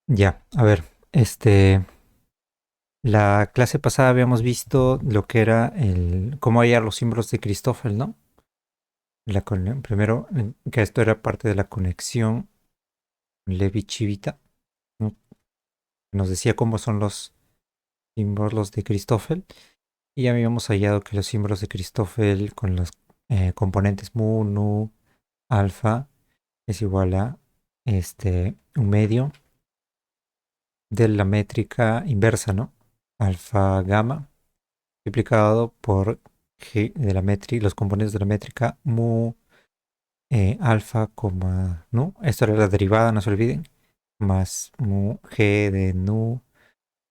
Ya, a ver, la clase pasada habíamos visto lo que era cómo hallar los símbolos de Christoffel, ¿no? Primero, que esto era parte de la conexión Levi-Civita, ¿no? Nos decía cómo son los símbolos de Christoffel y ya habíamos hallado que los símbolos de Christoffel con los componentes mu, nu, alfa es igual a un medio de la métrica inversa, ¿no? Alfa, gamma multiplicado por g de la métrica, los componentes de la métrica mu alfa, nu. Esto era la derivada, no se olviden. Más mu g de nu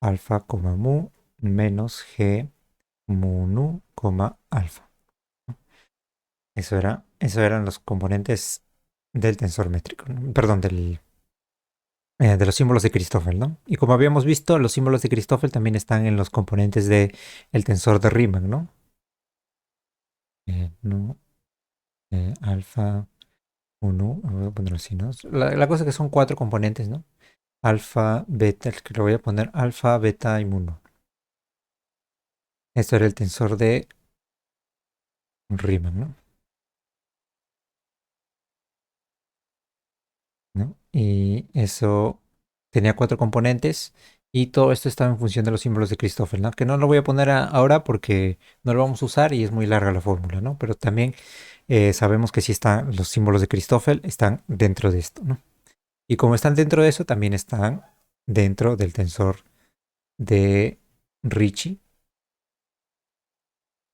alfa, mu menos g mu nu, alfa. Eso eran los componentes del tensor métrico, ¿no? Perdón, de los símbolos de Christoffel, ¿no? Y como habíamos visto, los símbolos de Christoffel también están en los componentes del tensor de Riemann, ¿no? Nu, alfa, uno, voy a ponerlo así, ¿no? La cosa es que son cuatro componentes, ¿no? Alfa, beta, el que lo voy a poner alfa, beta y uno. Esto era el tensor de Riemann, ¿no? ¿No? Y eso tenía cuatro componentes y todo esto estaba en función de los símbolos de Christoffel, ¿no? Que no lo voy a poner ahora porque no lo vamos a usar y es muy larga la fórmula, ¿no? Pero también sabemos que sí están los símbolos de Christoffel, están dentro de esto, ¿no? Y como están dentro de eso, también están dentro del tensor de Ricci,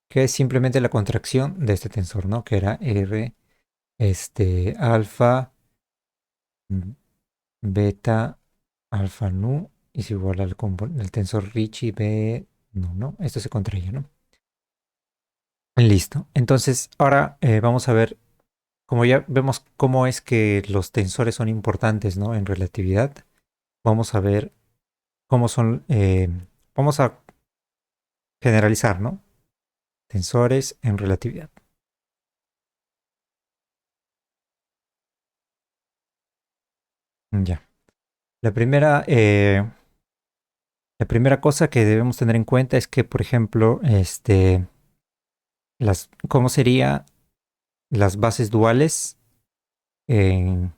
que es simplemente la contracción de este tensor, ¿no? Que era R, alfa, mm, beta, alfa nu, es igual al tensor Ricci B, no, ¿no? Esto se contraía, ¿no? Listo. Entonces, ahora vamos a ver, como ya vemos cómo es que los tensores son importantes, ¿no? En relatividad, vamos a ver cómo son, vamos a generalizar, ¿no? Tensores en relatividad. Ya. La primera, la primera cosa que debemos tener en cuenta es que, por ejemplo, ¿cómo serían las bases duales en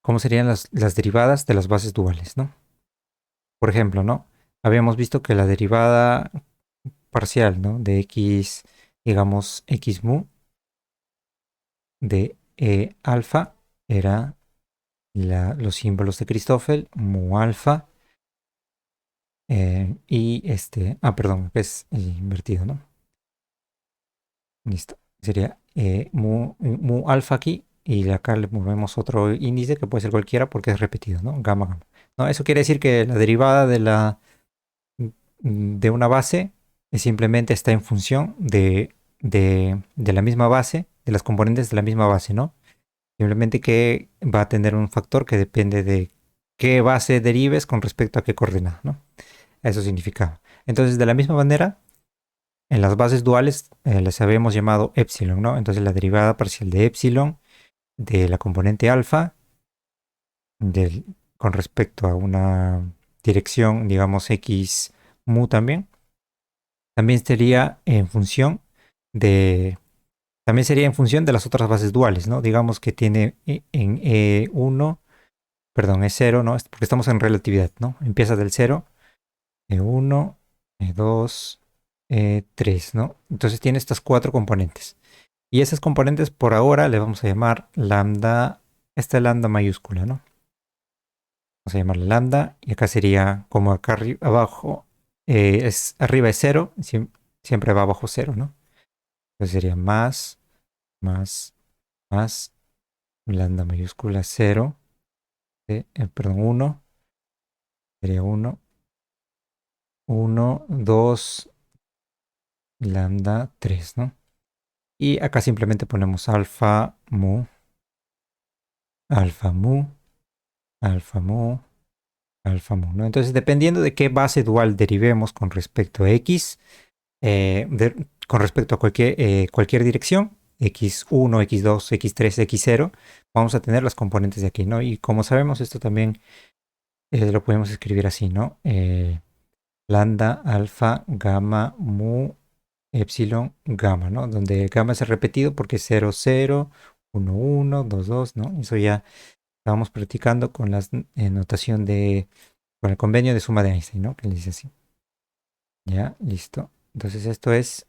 cómo serían las derivadas de las bases duales, ¿no? Por ejemplo, ¿no? Habíamos visto que la derivada parcial, ¿no? De x, digamos, x mu de alfa era los símbolos de Christoffel, mu alfa, y perdón, es invertido, ¿no? Listo. Sería mu alfa aquí y acá le movemos otro índice que puede ser cualquiera porque es repetido, ¿no? Gamma, gamma. No, eso quiere decir que la derivada de una base simplemente está en función de la misma base, de las componentes de la misma base, ¿no? Simplemente que va a tener un factor que depende de qué base derives con respecto a qué coordenada, ¿no? Eso significa. Entonces, de la misma manera, en las bases duales les habíamos llamado epsilon, ¿no? Entonces la derivada parcial de epsilon de la componente alfa con respecto a una dirección, digamos, x mu también sería en función de, también sería en función de las otras bases duales, ¿no? Digamos que tiene en E1, perdón, E0, ¿no? Porque estamos en relatividad, ¿no? Empieza del 0, E1, E2, E3, ¿no? Entonces tiene estas cuatro componentes. Y esas componentes por ahora le vamos a llamar lambda, esta lambda mayúscula, ¿no? Vamos a llamarla lambda y acá sería como acá abajo, arriba es cero, siempre va abajo cero, ¿no? Entonces sería más, más, lambda mayúscula cero, perdón, uno, sería uno, uno, 2, lambda 3, ¿no? Y acá simplemente ponemos alfa mu, alfa mu, alfa mu, alfa mu, ¿no? Entonces, dependiendo de qué base dual derivemos con respecto a x, con respecto a cualquier dirección, x1, x2, x3, x0, vamos a tener las componentes de aquí, ¿no? Y como sabemos, esto también lo podemos escribir así, ¿no? Lambda, alfa, gamma, mu, epsilon, gamma, ¿no? Donde gamma es el repetido porque es 0, 0, 1, 1, 2, 2, ¿no? Eso ya estábamos practicando con la notación con el convenio de suma de Einstein, ¿no? Que le dice así. Ya, listo. Entonces esto es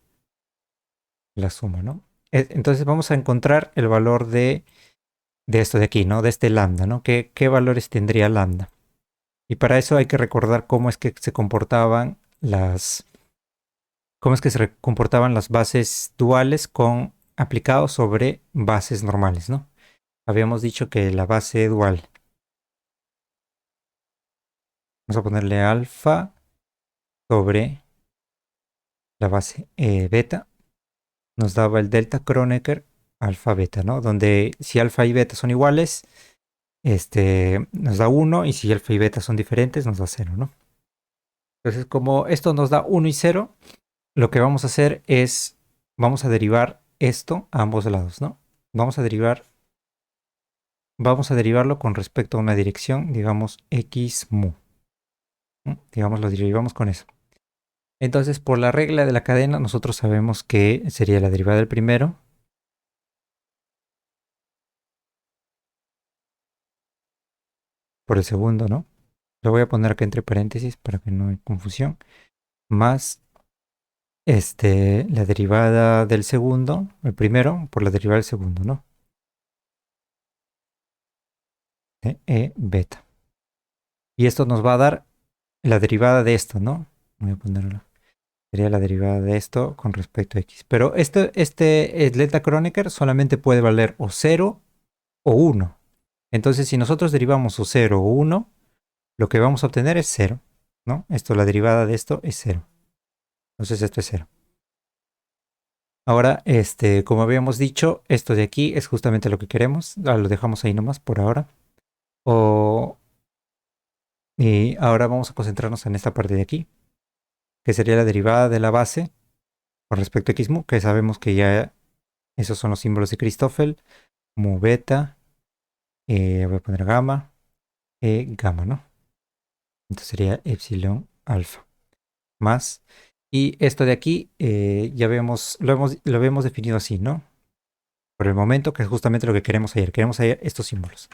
la suma, ¿no? Entonces vamos a encontrar el valor de esto de aquí, ¿no? De este lambda, ¿no? ¿Qué valores tendría lambda? Y para eso hay que recordar cómo es que se comportaban las bases duales con aplicados sobre bases normales, ¿no? Habíamos dicho que la base dual, vamos a ponerle alfa sobre la base beta, nos daba el delta Kronecker alfa beta, ¿no? Donde si alfa y beta son iguales, nos da 1 y si alfa y beta son diferentes, nos da 0, ¿no? Entonces, como esto nos da 1 y 0, lo que vamos a hacer es, vamos a derivar esto a ambos lados, ¿no? Vamos a derivarlo con respecto a una dirección, digamos, x mu. ¿No? Digamos, lo derivamos con eso. Entonces, por la regla de la cadena, nosotros sabemos que sería la derivada del primero por el segundo, ¿no? Lo voy a poner acá entre paréntesis para que no haya confusión. Más la derivada del segundo, el primero, por la derivada del segundo, ¿no? De E beta. Y esto nos va a dar la derivada de esto, ¿no? Voy a ponerlo. Sería la derivada de esto con respecto a x. Pero el delta Kronecker solamente puede valer o 0 o 1. Entonces, si nosotros derivamos o 0 o 1, lo que vamos a obtener es 0, ¿no? La derivada de esto es 0. Entonces, esto es 0. Ahora, como habíamos dicho, esto de aquí es justamente lo que queremos. Lo dejamos ahí nomás por ahora. Y ahora vamos a concentrarnos en esta parte de aquí, que sería la derivada de la base con respecto a x mu, que sabemos que ya esos son los símbolos de Christoffel, mu beta, voy a poner gamma, gamma, ¿no? Entonces sería epsilon alfa más. Y esto de aquí ya lo habíamos definido así, ¿no? Por el momento, que es justamente lo que queremos hallar. Queremos hallar estos símbolos.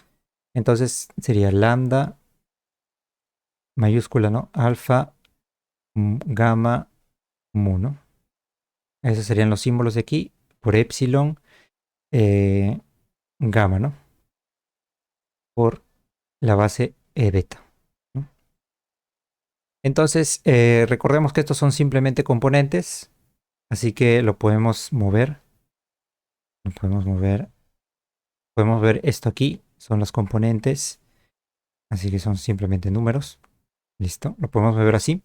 Entonces sería lambda mayúscula, ¿no? Alfa, gamma, mu, ¿no? Esos serían los símbolos de aquí por epsilon, eh, gamma, ¿no? Por la base E beta, ¿no? Entonces, recordemos que estos son simplemente componentes, así que lo podemos mover. Lo podemos mover. Podemos ver esto aquí, son los componentes, así que son simplemente números. Listo, lo podemos mover así.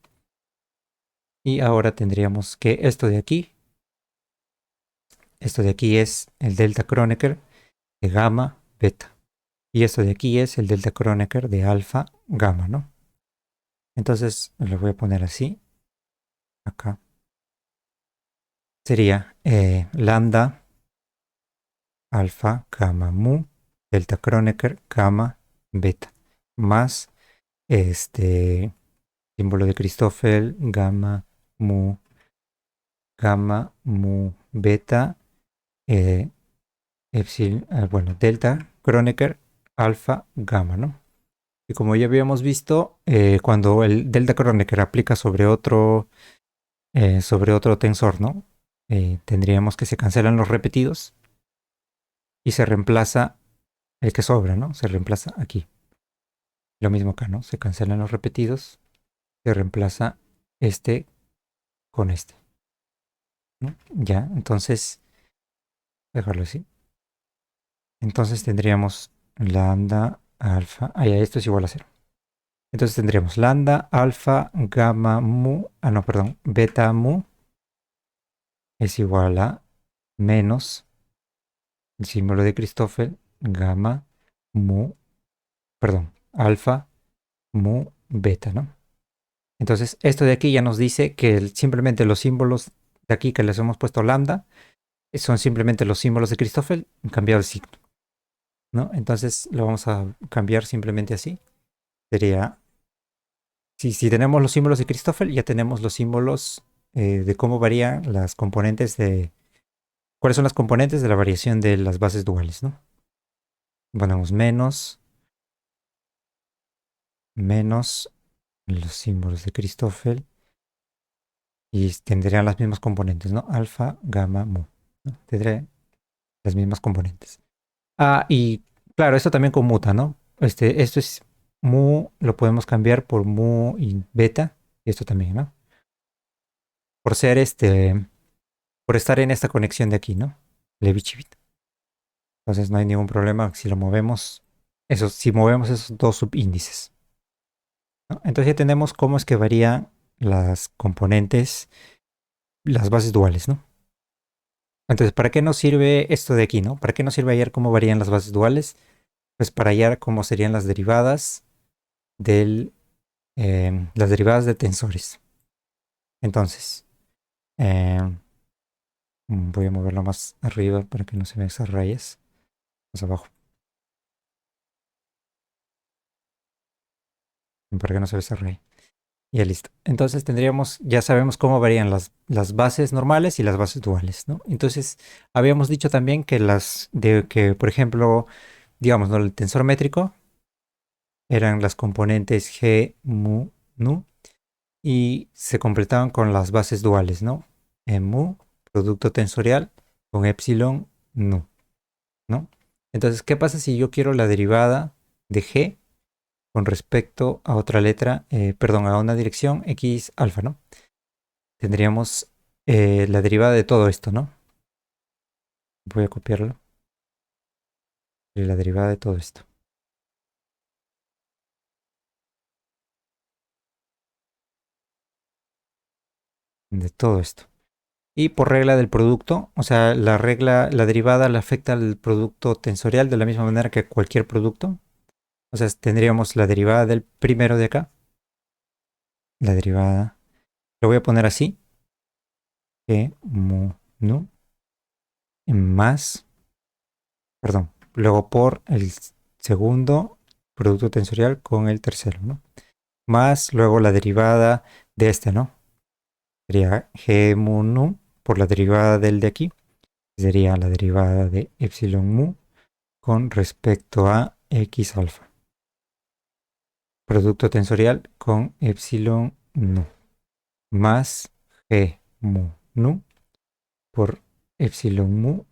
Y ahora tendríamos que esto de aquí es el delta Kronecker de gamma beta. Y esto de aquí es el delta Kronecker de alfa gamma, ¿no? Entonces lo voy a poner así, acá. Sería lambda alfa gamma mu delta Kronecker gamma beta más símbolo de Christoffel mu gamma mu beta epsilon, bueno, delta Kronecker alfa gamma, ¿no? Y como ya habíamos visto, cuando el delta Kronecker aplica sobre otro tensor, ¿no? Tendríamos que se cancelan los repetidos y se reemplaza el que sobra, ¿no? Se reemplaza aquí. Lo mismo acá, ¿no? Se cancelan los repetidos, se reemplaza este con este, ¿no? Ya, entonces, dejarlo así. Entonces tendríamos lambda alfa, ya, esto es igual a 0. Entonces tendríamos lambda alfa gamma mu, no, perdón, beta mu es igual a menos el símbolo de Christoffel, gamma, mu, perdón, alfa, mu, beta, ¿no? Entonces, esto de aquí ya nos dice que simplemente los símbolos de aquí que les hemos puesto lambda son simplemente los símbolos de Christoffel cambiado el signo, ¿no? Entonces lo vamos a cambiar simplemente así. Sería, si tenemos los símbolos de Christoffel, ya tenemos los símbolos de cómo varían las componentes de, cuáles son las componentes de la variación de las bases duales, ¿no? Ponemos menos los símbolos de Christoffel y tendrían las mismas componentes, ¿no? Alfa, gamma, mu, ¿no? Tendré las mismas componentes. Ah, y claro, esto también conmuta, ¿no? Esto es mu, lo podemos cambiar por mu y beta, y esto también, ¿no? Por ser por estar en esta conexión de aquí, ¿no? Levi-Civita. Entonces no hay ningún problema si lo movemos, si movemos esos dos subíndices, ¿no? Entonces ya tenemos cómo es que varían las componentes, las bases duales, ¿no? Entonces, ¿para qué nos sirve esto de aquí, no? ¿Para qué nos sirve hallar cómo varían las bases duales? Pues para hallar cómo serían las derivadas de tensores. Entonces, eh, voy a moverlo más arriba para que no se vean esas rayas. Más abajo, para que no se vea esa raya. Ya listo. Entonces ya sabemos cómo varían las bases normales y las bases duales, ¿no? Entonces, habíamos dicho también que, por ejemplo, digamos, ¿no? El tensor métrico eran las componentes G, mu, nu, y se completaban con las bases duales, ¿no? En mu, producto tensorial, con epsilon, nu, ¿no? Entonces, ¿qué pasa si yo quiero la derivada de G con respecto a otra letra, perdón, a una dirección X alfa, ¿no? Tendríamos la derivada de todo esto, ¿no? Voy a copiarlo. La derivada de todo esto. De todo esto. Y por regla del producto, o sea, la derivada le afecta al producto tensorial de la misma manera que cualquier producto. O sea, tendríamos la derivada del primero de acá. La derivada. Lo voy a poner así. Que mu nu más. Perdón. Luego por el segundo producto tensorial con el tercero, ¿no? Más luego la derivada de este, ¿no? Sería g mu nu por la derivada del de aquí. Sería la derivada de epsilon mu con respecto a x alfa. Producto tensorial con epsilon nu. Más g mu nu por epsilon mu,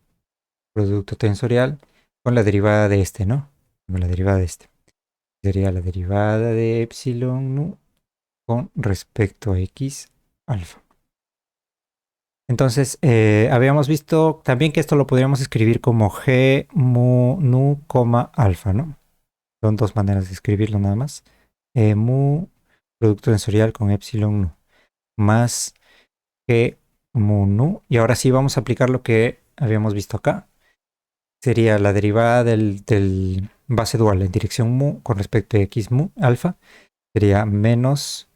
producto tensorial, con la derivada de este, ¿no? Con la derivada de este. Sería la derivada de epsilon nu con respecto a x alfa. Entonces, habíamos visto también que esto lo podríamos escribir como g mu nu, alfa, ¿no? Son dos maneras de escribirlo nada más. Mu, producto tensorial con epsilon nu, más g mu nu. Y ahora sí vamos a aplicar lo que habíamos visto acá. Sería la derivada del base dual en dirección mu con respecto a x mu alfa. Sería menos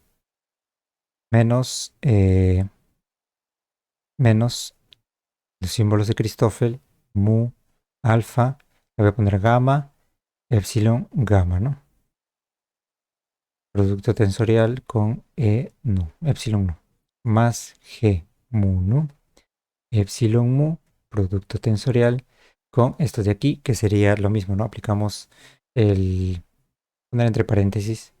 los símbolos de Christoffel, mu, alfa. Le voy a poner gamma, epsilon, gamma, ¿no? Producto tensorial con e nu, epsilon nu. Más g mu nu, epsilon mu, producto tensorial con esto de aquí, que sería lo mismo, ¿no? Aplicamos poner entre paréntesis,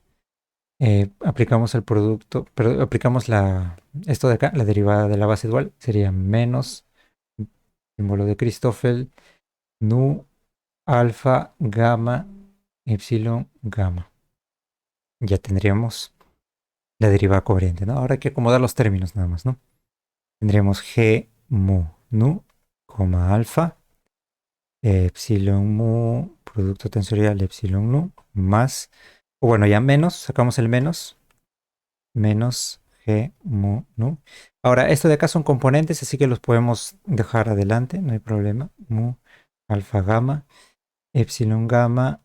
aplicamos el producto, pero aplicamos esto de acá, la derivada de la base dual, sería menos símbolo de Christoffel, nu, alfa, gamma, epsilon, gamma. Ya tendríamos la derivada covariante, ¿no? Ahora hay que acomodar los términos nada más, ¿no? Tendríamos g mu nu, alfa, epsilon mu, producto tensorial epsilon nu, más, o bueno, ya menos, sacamos el menos g mu nu. Ahora, esto de acá son componentes, así que los podemos dejar adelante, no hay problema. Mu, alfa, gamma, epsilon, gamma,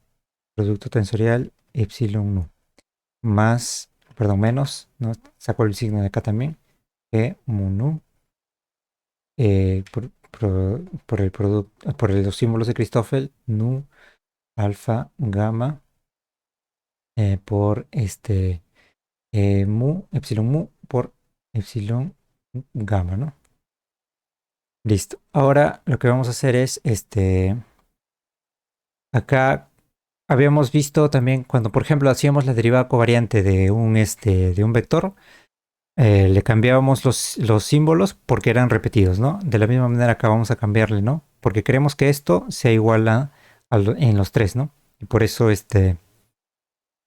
producto tensorial, epsilon nu. Más, perdón, menos, ¿no? Saco el signo de acá también, g mu nu, por los símbolos de Christoffel, nu, alfa, gamma, por mu, epsilon mu, por epsilon gamma, ¿no? Listo. Ahora lo que vamos a hacer es, acá habíamos visto también cuando, por ejemplo, hacíamos la derivada covariante de un vector, le cambiábamos los símbolos porque eran repetidos, ¿no? De la misma manera acá vamos a cambiarle, ¿no? Porque queremos que esto sea igual en los tres, ¿no? Y por eso,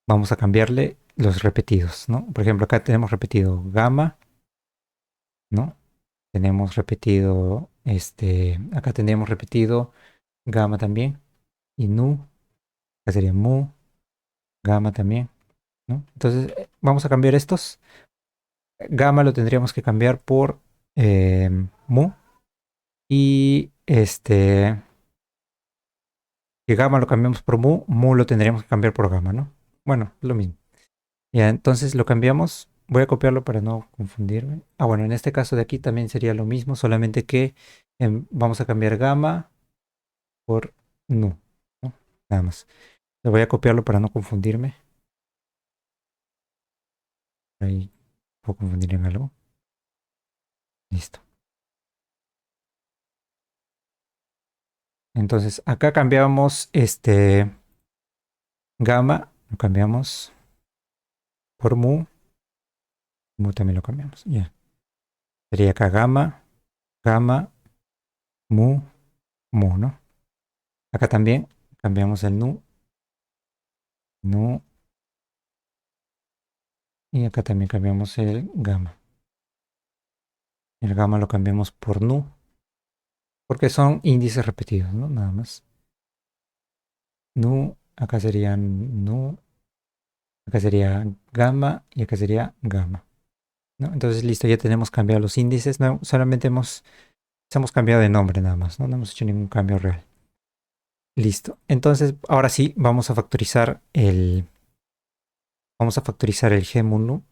vamos a cambiarle los repetidos, ¿no? Por ejemplo, acá tenemos repetido gamma, ¿no? Tenemos repetido, acá tendríamos repetido gamma también, y nu, acá sería mu, gamma también, ¿no? Entonces, vamos a cambiar estos. Gamma lo tendríamos que cambiar por mu, y que gamma lo cambiamos por mu, mu lo tendríamos que cambiar por gamma, ¿no? Bueno, lo mismo. Ya, entonces lo cambiamos. Voy a copiarlo para no confundirme. Ah, bueno, en este caso de aquí también sería lo mismo, solamente que vamos a cambiar gamma por nu, ¿no? Nada más. Le voy a copiarlo para no confundirme. Ahí puedo confundir en algo. Listo. Entonces, acá cambiamos gamma, lo cambiamos por mu. Mu también lo cambiamos. Ya. Sería acá gamma, gamma, mu, mu, ¿no? Acá también cambiamos el nu, nu, y acá también cambiamos el gamma. El gamma lo cambiamos por nu, porque son índices repetidos, ¿no? Nada más. Nu, acá sería nu, acá sería gamma y acá sería gamma, ¿no? Entonces, listo, ya tenemos cambiado los índices, no, solamente hemos cambiado de nombre nada más, ¿no? No hemos hecho ningún cambio real. Listo. Entonces, ahora sí, vamos a factorizar el G mu nu,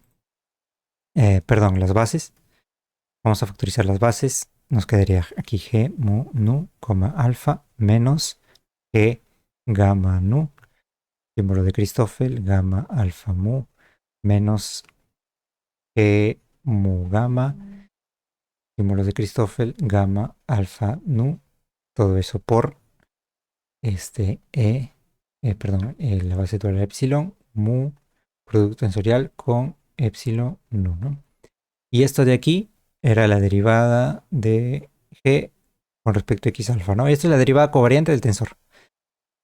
perdón, las bases. Vamos a factorizar las bases. Nos quedaría aquí G mu nu, alfa menos G gamma nu, símbolo de Christoffel, gamma alfa mu, menos G mu gamma, símbolo de Christoffel, gamma alfa nu, todo eso por perdón, la base dual epsilon, mu, producto tensorial con epsilon nu, ¿no? Y esto de aquí era la derivada de G con respecto a X alfa, ¿no? Esta es la derivada covariante del tensor.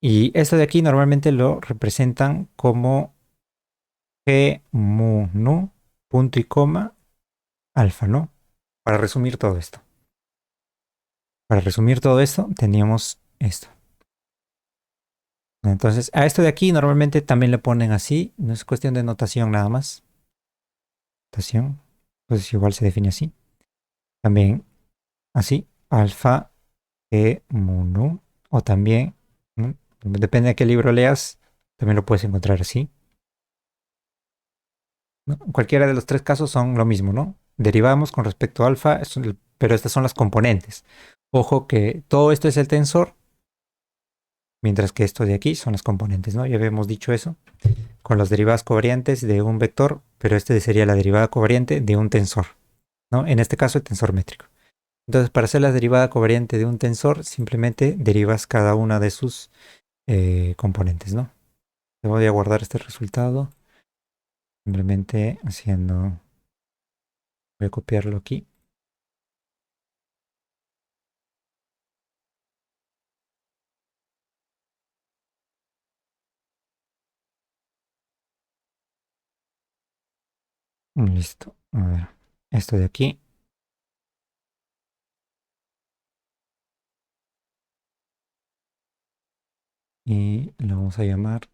Y esto de aquí normalmente lo representan como G mu nu, punto y coma, alfa, ¿no? Para resumir todo esto. Para resumir todo esto, teníamos esto. Entonces, a esto de aquí normalmente también le ponen así. No es cuestión de notación nada más. Notación. Pues igual se define así. También así. Alfa G mu nu. O también, ¿no? Depende de qué libro leas, también lo puedes encontrar así, ¿no? Cualquiera de los tres casos son lo mismo, ¿no? Derivamos con respecto a alfa, pero estas son las componentes. Ojo que todo esto es el tensor, mientras que esto de aquí son las componentes, ¿no? Ya habíamos dicho eso con las derivadas covariantes de un vector, pero este sería la derivada covariante de un tensor, ¿no? En este caso el tensor métrico. Entonces, para hacer la derivada covariante de un tensor, simplemente derivas cada una de sus componentes, ¿no? Te voy a guardar este resultado, simplemente haciendo, voy a copiarlo aquí. Listo. A ver, esto de aquí. Y lo vamos a llamar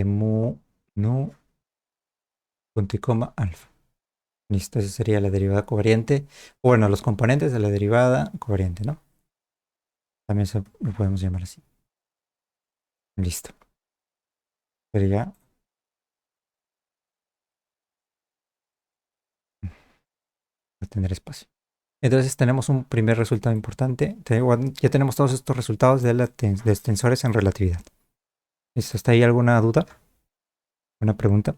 mu nu punto y coma alfa. Listo, esa sería la derivada covariante. Bueno, los componentes de la derivada covariante, ¿no? También lo podemos llamar así. Listo. Sería, Va a tener espacio. Entonces tenemos un primer resultado importante. Ya tenemos todos estos resultados de los tensores en relatividad. ¿Listo? ¿Está ahí alguna duda? ¿Una pregunta?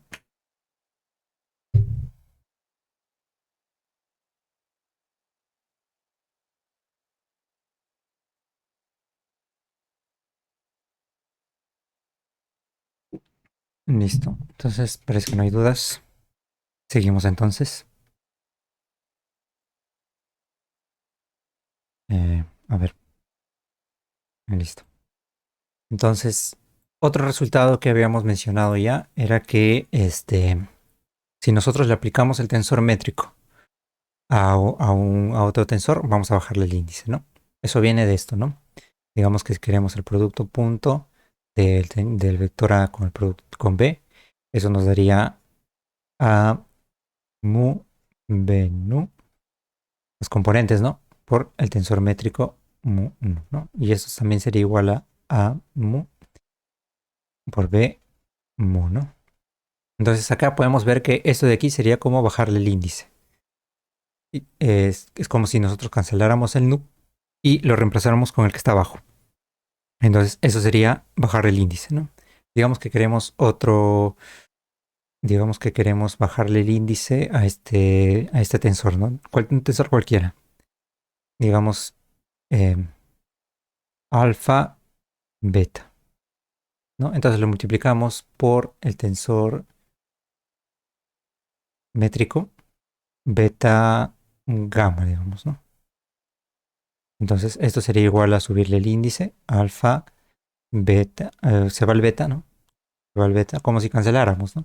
Listo. Entonces, parece que no hay dudas. Seguimos entonces. A ver, listo. Entonces, otro resultado que habíamos mencionado ya era que si nosotros le aplicamos el tensor métrico a otro tensor, vamos a bajarle el índice, ¿no? Eso viene de esto, ¿no? Digamos que si queremos el producto punto del vector A con el producto con B, eso nos daría A mu B nu, los componentes, ¿no? Por el tensor métrico mu nu, ¿no? Y eso también sería igual a mu por B mu, ¿no? Entonces acá podemos ver que esto de aquí sería como bajarle el índice. Es como si nosotros canceláramos el nu y lo reemplazáramos con el que está abajo. Entonces eso sería bajar el índice, ¿no? Digamos que queremos digamos que queremos bajarle el índice a este tensor, ¿no? Un tensor cualquiera. Digamos alfa, beta, ¿no? Entonces lo multiplicamos por el tensor métrico beta gamma, digamos, ¿no? Entonces esto sería igual a subirle el índice, alfa, beta, se va el beta, ¿no? Se va el beta, como si canceláramos, ¿no?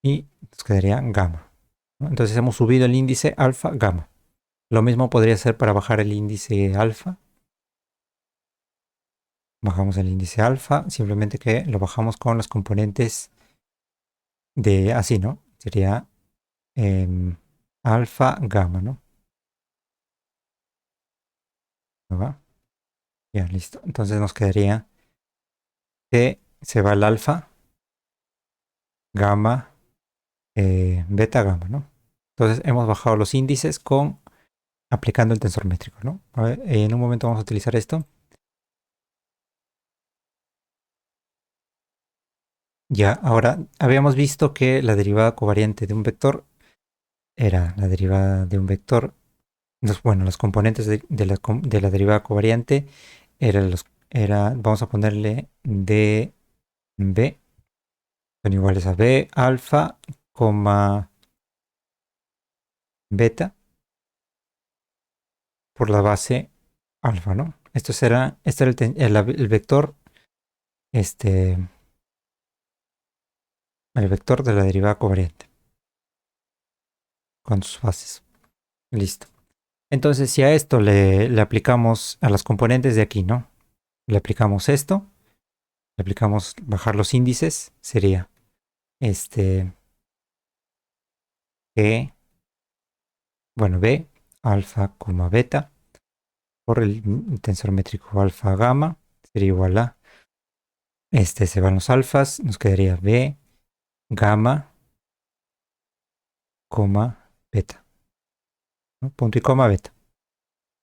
Y nos quedaría gamma, ¿no? Entonces hemos subido el índice alfa, gamma. Lo mismo podría ser para bajar el índice alfa. Bajamos el índice alfa, simplemente que lo bajamos con los componentes de así, ¿no? Sería alfa, gamma, ¿no? ¿No va? Ya, listo. Entonces nos quedaría que se va el alfa, gamma, beta, gamma, ¿no? Entonces hemos bajado los índices con aplicando el tensor métrico, ¿no? A ver, en un momento vamos a utilizar esto. Ya, ahora habíamos visto que la derivada covariante de un vector era la derivada de un vector. Bueno, los componentes de la derivada covariante vamos a ponerle d b son iguales a b alfa, coma beta por la base alfa, ¿no? Este era el vector, este, el vector de la derivada covariante con sus bases. Listo. Entonces, si a esto le aplicamos a las componentes de aquí, ¿no? Le aplicamos esto, le aplicamos bajar los índices, sería este E, bueno, B, alfa, beta, por el tensor métrico alfa, gamma, sería igual a, se van los alfas, nos quedaría B, gamma, beta, ¿no? Punto y coma, beta.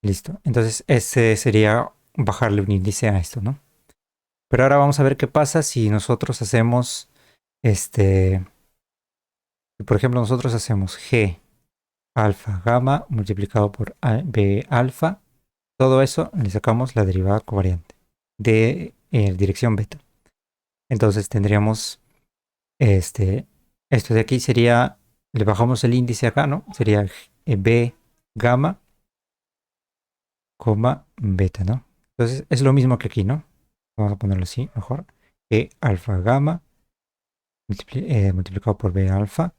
Listo. Entonces, ese sería bajarle un índice a esto, ¿no? Pero ahora vamos a ver qué pasa si nosotros hacemos, por ejemplo, nosotros hacemos G alfa gamma multiplicado por B alfa. Todo eso le sacamos la derivada covariante de dirección beta. Entonces tendríamos esto de aquí sería, le bajamos el índice acá, ¿no? Sería B gamma, beta, ¿no? Entonces es lo mismo que aquí, ¿no? Vamos a ponerlo así mejor. E alfa gamma multiplicado por B alfa,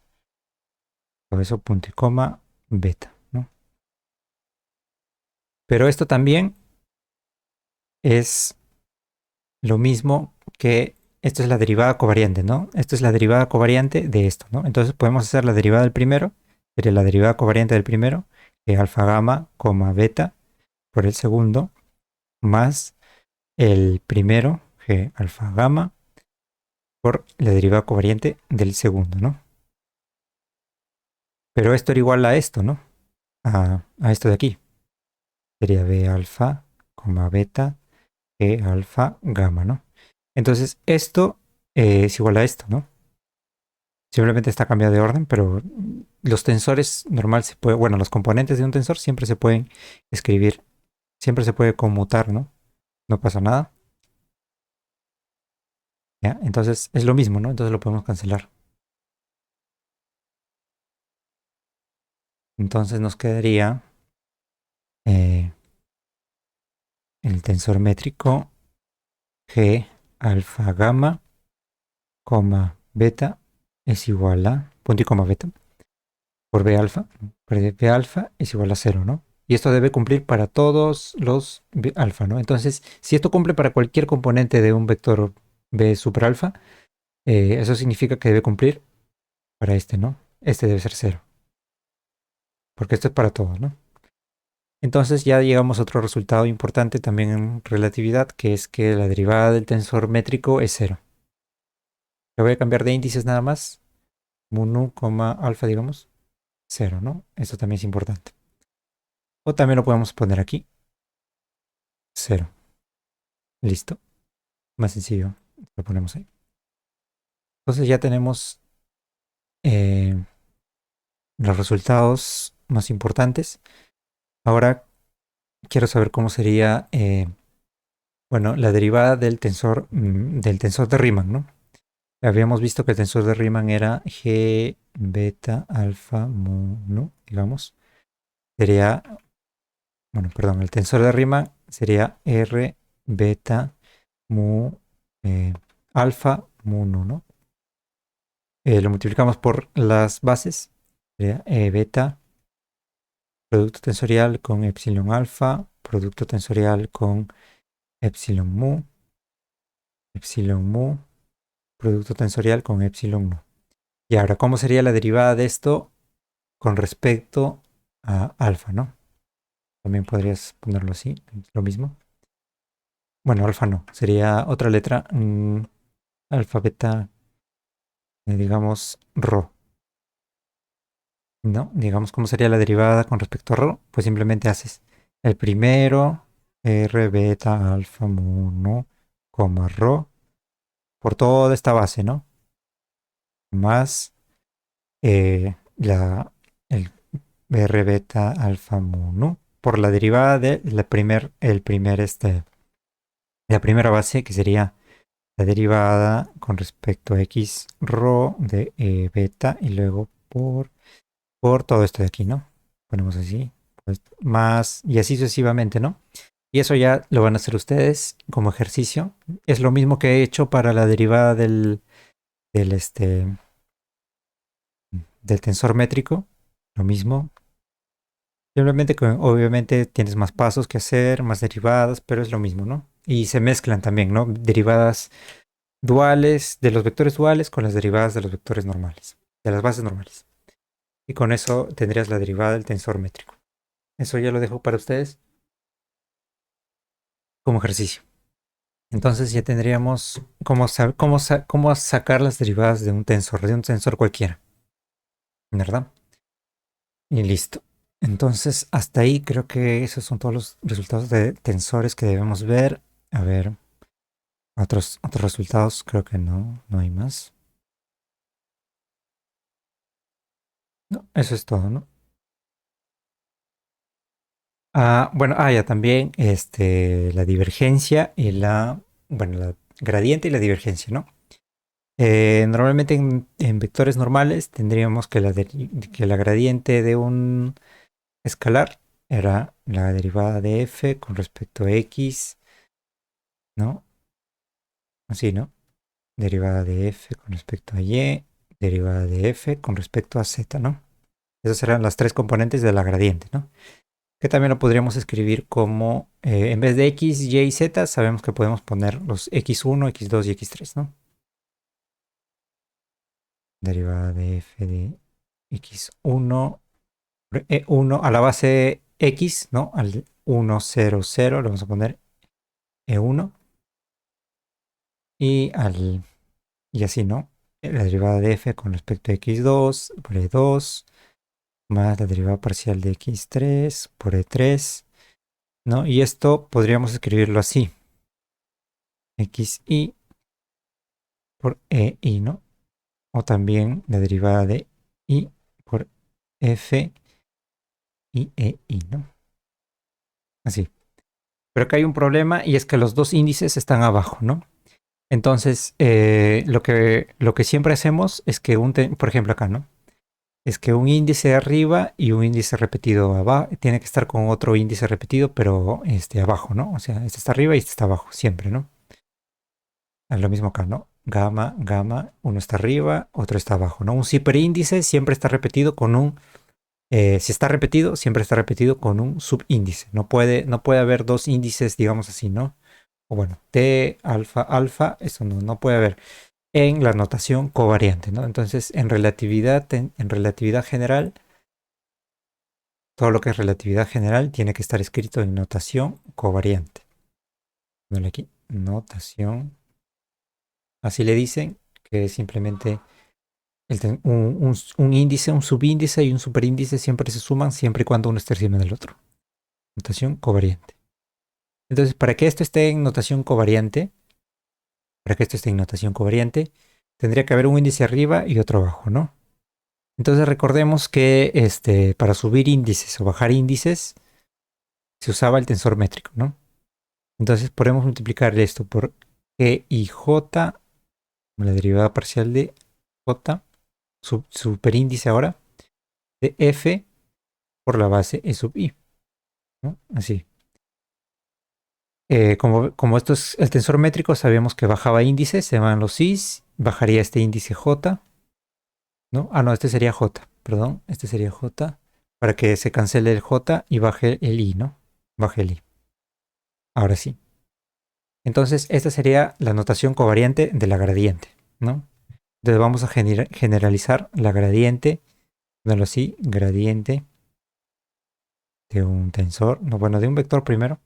todo eso punto y coma beta, ¿no? Pero esto también es lo mismo que esto es la derivada covariante, ¿no? Esto es la derivada covariante de esto, ¿no? Entonces podemos hacer la derivada del primero, sería la derivada covariante del primero, que alfa gamma, beta, por el segundo, más el primero, g alfa gamma, por la derivada covariante del segundo, ¿no? Pero esto era igual a esto, ¿no? a esto de aquí. Sería B alfa, beta, E alfa, gamma, ¿no? Entonces esto es igual a esto, ¿no? Simplemente está cambiado de orden, pero los tensores normal se puede, bueno, los componentes de un tensor siempre se pueden escribir, siempre se puede conmutar, ¿no? No pasa nada. ¿Ya? Entonces es lo mismo, ¿no? Entonces lo podemos cancelar. Entonces nos quedaría eh, el tensor métrico G alfa gamma, beta es igual a punto y coma beta por B alfa. Por B alfa es igual a cero, ¿no? Y esto debe cumplir para todos los B alfa, ¿no? Entonces, si esto cumple para cualquier componente de un vector B super alfa, eso significa que debe cumplir para este, ¿no? Este debe ser cero, porque esto es para todos, ¿no? Entonces ya llegamos a otro resultado importante también en relatividad, que es que la derivada del tensor métrico es cero. Le voy a cambiar de índices nada más. Mu nu, alfa, digamos, cero, ¿no? Esto también es importante. O también lo podemos poner aquí, cero. Listo. Más sencillo. Lo ponemos ahí. Entonces ya tenemos los resultados más importantes. Ahora quiero saber cómo sería, bueno, la derivada del tensor de Riemann, ¿no? Habíamos visto que el tensor de Riemann era G beta alfa mu nu, digamos. Sería, bueno, perdón, el tensor de Riemann sería R beta mu eh, alfa mu nu, ¿no? Lo multiplicamos por las bases. Sería E beta, producto tensorial con epsilon alfa, producto tensorial con epsilon mu, producto tensorial con epsilon nu. Y ahora, ¿cómo sería la derivada de esto con respecto a alfa, ¿no? También podrías ponerlo así, lo mismo. Bueno, alfa no, sería otra letra, alfa, beta, digamos, rho, ¿no? Digamos, ¿cómo sería la derivada con respecto a rho? Pues simplemente haces el primero, r, beta, alfa, mu, nu, coma, rho, por toda esta base, ¿no? Más el r, beta, alfa, mu, nu, por la derivada de la primera base, que sería la derivada con respecto a x rho de beta y luego por todo esto de aquí, ¿no? Ponemos así, pues más y así sucesivamente, ¿no? Y eso ya lo van a hacer ustedes como ejercicio. Es lo mismo que he hecho para la derivada del, este, del tensor métrico. Lo mismo. Simplemente que obviamente tienes más pasos que hacer, más derivadas, pero es lo mismo, ¿no? Y se mezclan también, ¿no? Derivadas duales de los vectores duales con las derivadas de los vectores normales, de las bases normales. Y con eso tendrías la derivada del tensor métrico. Eso ya lo dejo para ustedes como ejercicio. Entonces ya tendríamos cómo sacar las derivadas de un tensor cualquiera, ¿verdad? Y listo. Entonces, hasta ahí creo que esos son todos los resultados de tensores que debemos ver. A ver, otros resultados, creo que no hay más. No, eso es todo, ¿no? Bueno, ya también la divergencia y bueno, la gradiente y la divergencia, ¿no? Normalmente en vectores normales tendríamos que la gradiente de un escalar era la derivada de f con respecto a x, ¿no? Así, ¿no? Derivada de f con respecto a y, derivada de f con respecto a z, ¿no? Esas eran las tres componentes de la gradiente, ¿no? Que también lo podríamos escribir como, en vez de x, y y z, sabemos que podemos poner los x1, x2 y x3, ¿no? Derivada de f de x1, e1 a la base x, ¿no? Al 1, 0, 0, le vamos a poner e1 y y así, ¿no? La derivada de f con respecto a x2 por e2, más la derivada parcial de x3 por e3, ¿no? Y esto podríamos escribirlo así, xi por ei, ¿no? O también la derivada de i por f y ei, ¿no? Así. Pero acá hay un problema y es que los dos índices están abajo, ¿no? Entonces, lo que siempre hacemos es que por ejemplo acá, ¿no? Es que un índice arriba y un índice repetido abajo tiene que estar con otro índice repetido, pero abajo, ¿no? O sea, este está arriba y este está abajo, siempre, ¿no? Es lo mismo acá, ¿no? Gamma, gamma, uno está arriba, otro está abajo, ¿no? Un superíndice siempre está repetido con si está repetido, siempre está repetido con un subíndice. No puede haber dos índices, digamos así, ¿no? O bueno, T, alfa, alfa, eso no puede haber en la notación covariante, ¿no? Entonces, en relatividad general, todo lo que es relatividad general tiene que estar escrito en notación covariante. Dale aquí, notación. Así le dicen, que es simplemente un índice, un subíndice y un superíndice siempre se suman siempre y cuando uno esté encima del otro. Notación covariante. Entonces, para que esto esté en notación covariante, tendría que haber un índice arriba y otro abajo, ¿no? Entonces recordemos que para subir índices o bajar índices se usaba el tensor métrico, ¿no? Entonces podemos multiplicar esto por e y j, la derivada parcial de j, superíndice ahora, de f por la base e sub i, ¿no? Así. Como esto es el tensor métrico, sabíamos que bajaba índices, se van los i's, bajaría este índice j, ¿no? Ah, no, este sería j, perdón, este sería j, para que se cancele el j y baje el i, ¿no? Baje el i. Ahora sí. Entonces, esta sería la notación covariante de la gradiente, ¿no? Entonces vamos a generalizar la gradiente, dándolo así, gradiente de un tensor, no, bueno, de un vector primero.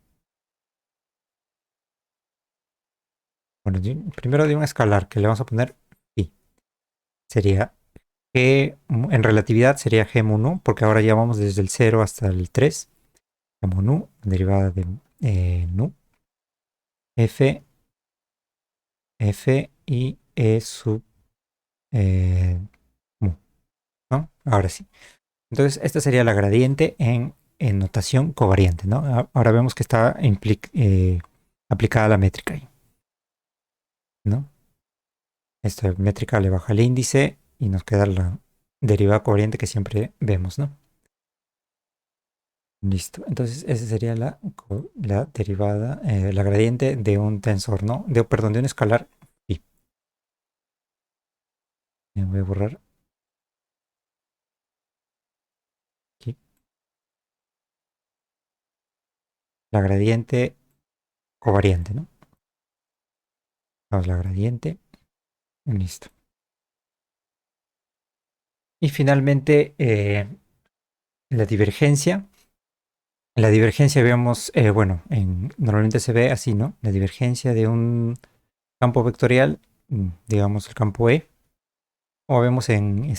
Bueno, primero de un escalar que le vamos a poner phi. Sería G, en relatividad sería G mu nu, porque ahora ya vamos desde el 0 hasta el 3. G mu nu, derivada de nu, F, F y E sub mu, ¿no? Ahora sí. Entonces, esta sería la gradiente en notación covariante, ¿no? Ahora vemos que está aplicada la métrica ahí, ¿no? Esta métrica le baja el índice y nos queda la derivada covariante que siempre vemos, ¿no? Listo. Entonces, esa sería la derivada, la gradiente de un tensor, ¿no? Perdón, de un escalar. Y voy a borrar aquí la gradiente covariante, ¿no? Vamos, la gradiente. Listo. Y finalmente, la divergencia. La divergencia vemos, bueno, normalmente se ve así, ¿no? La divergencia de un campo vectorial, digamos el campo E, o vemos en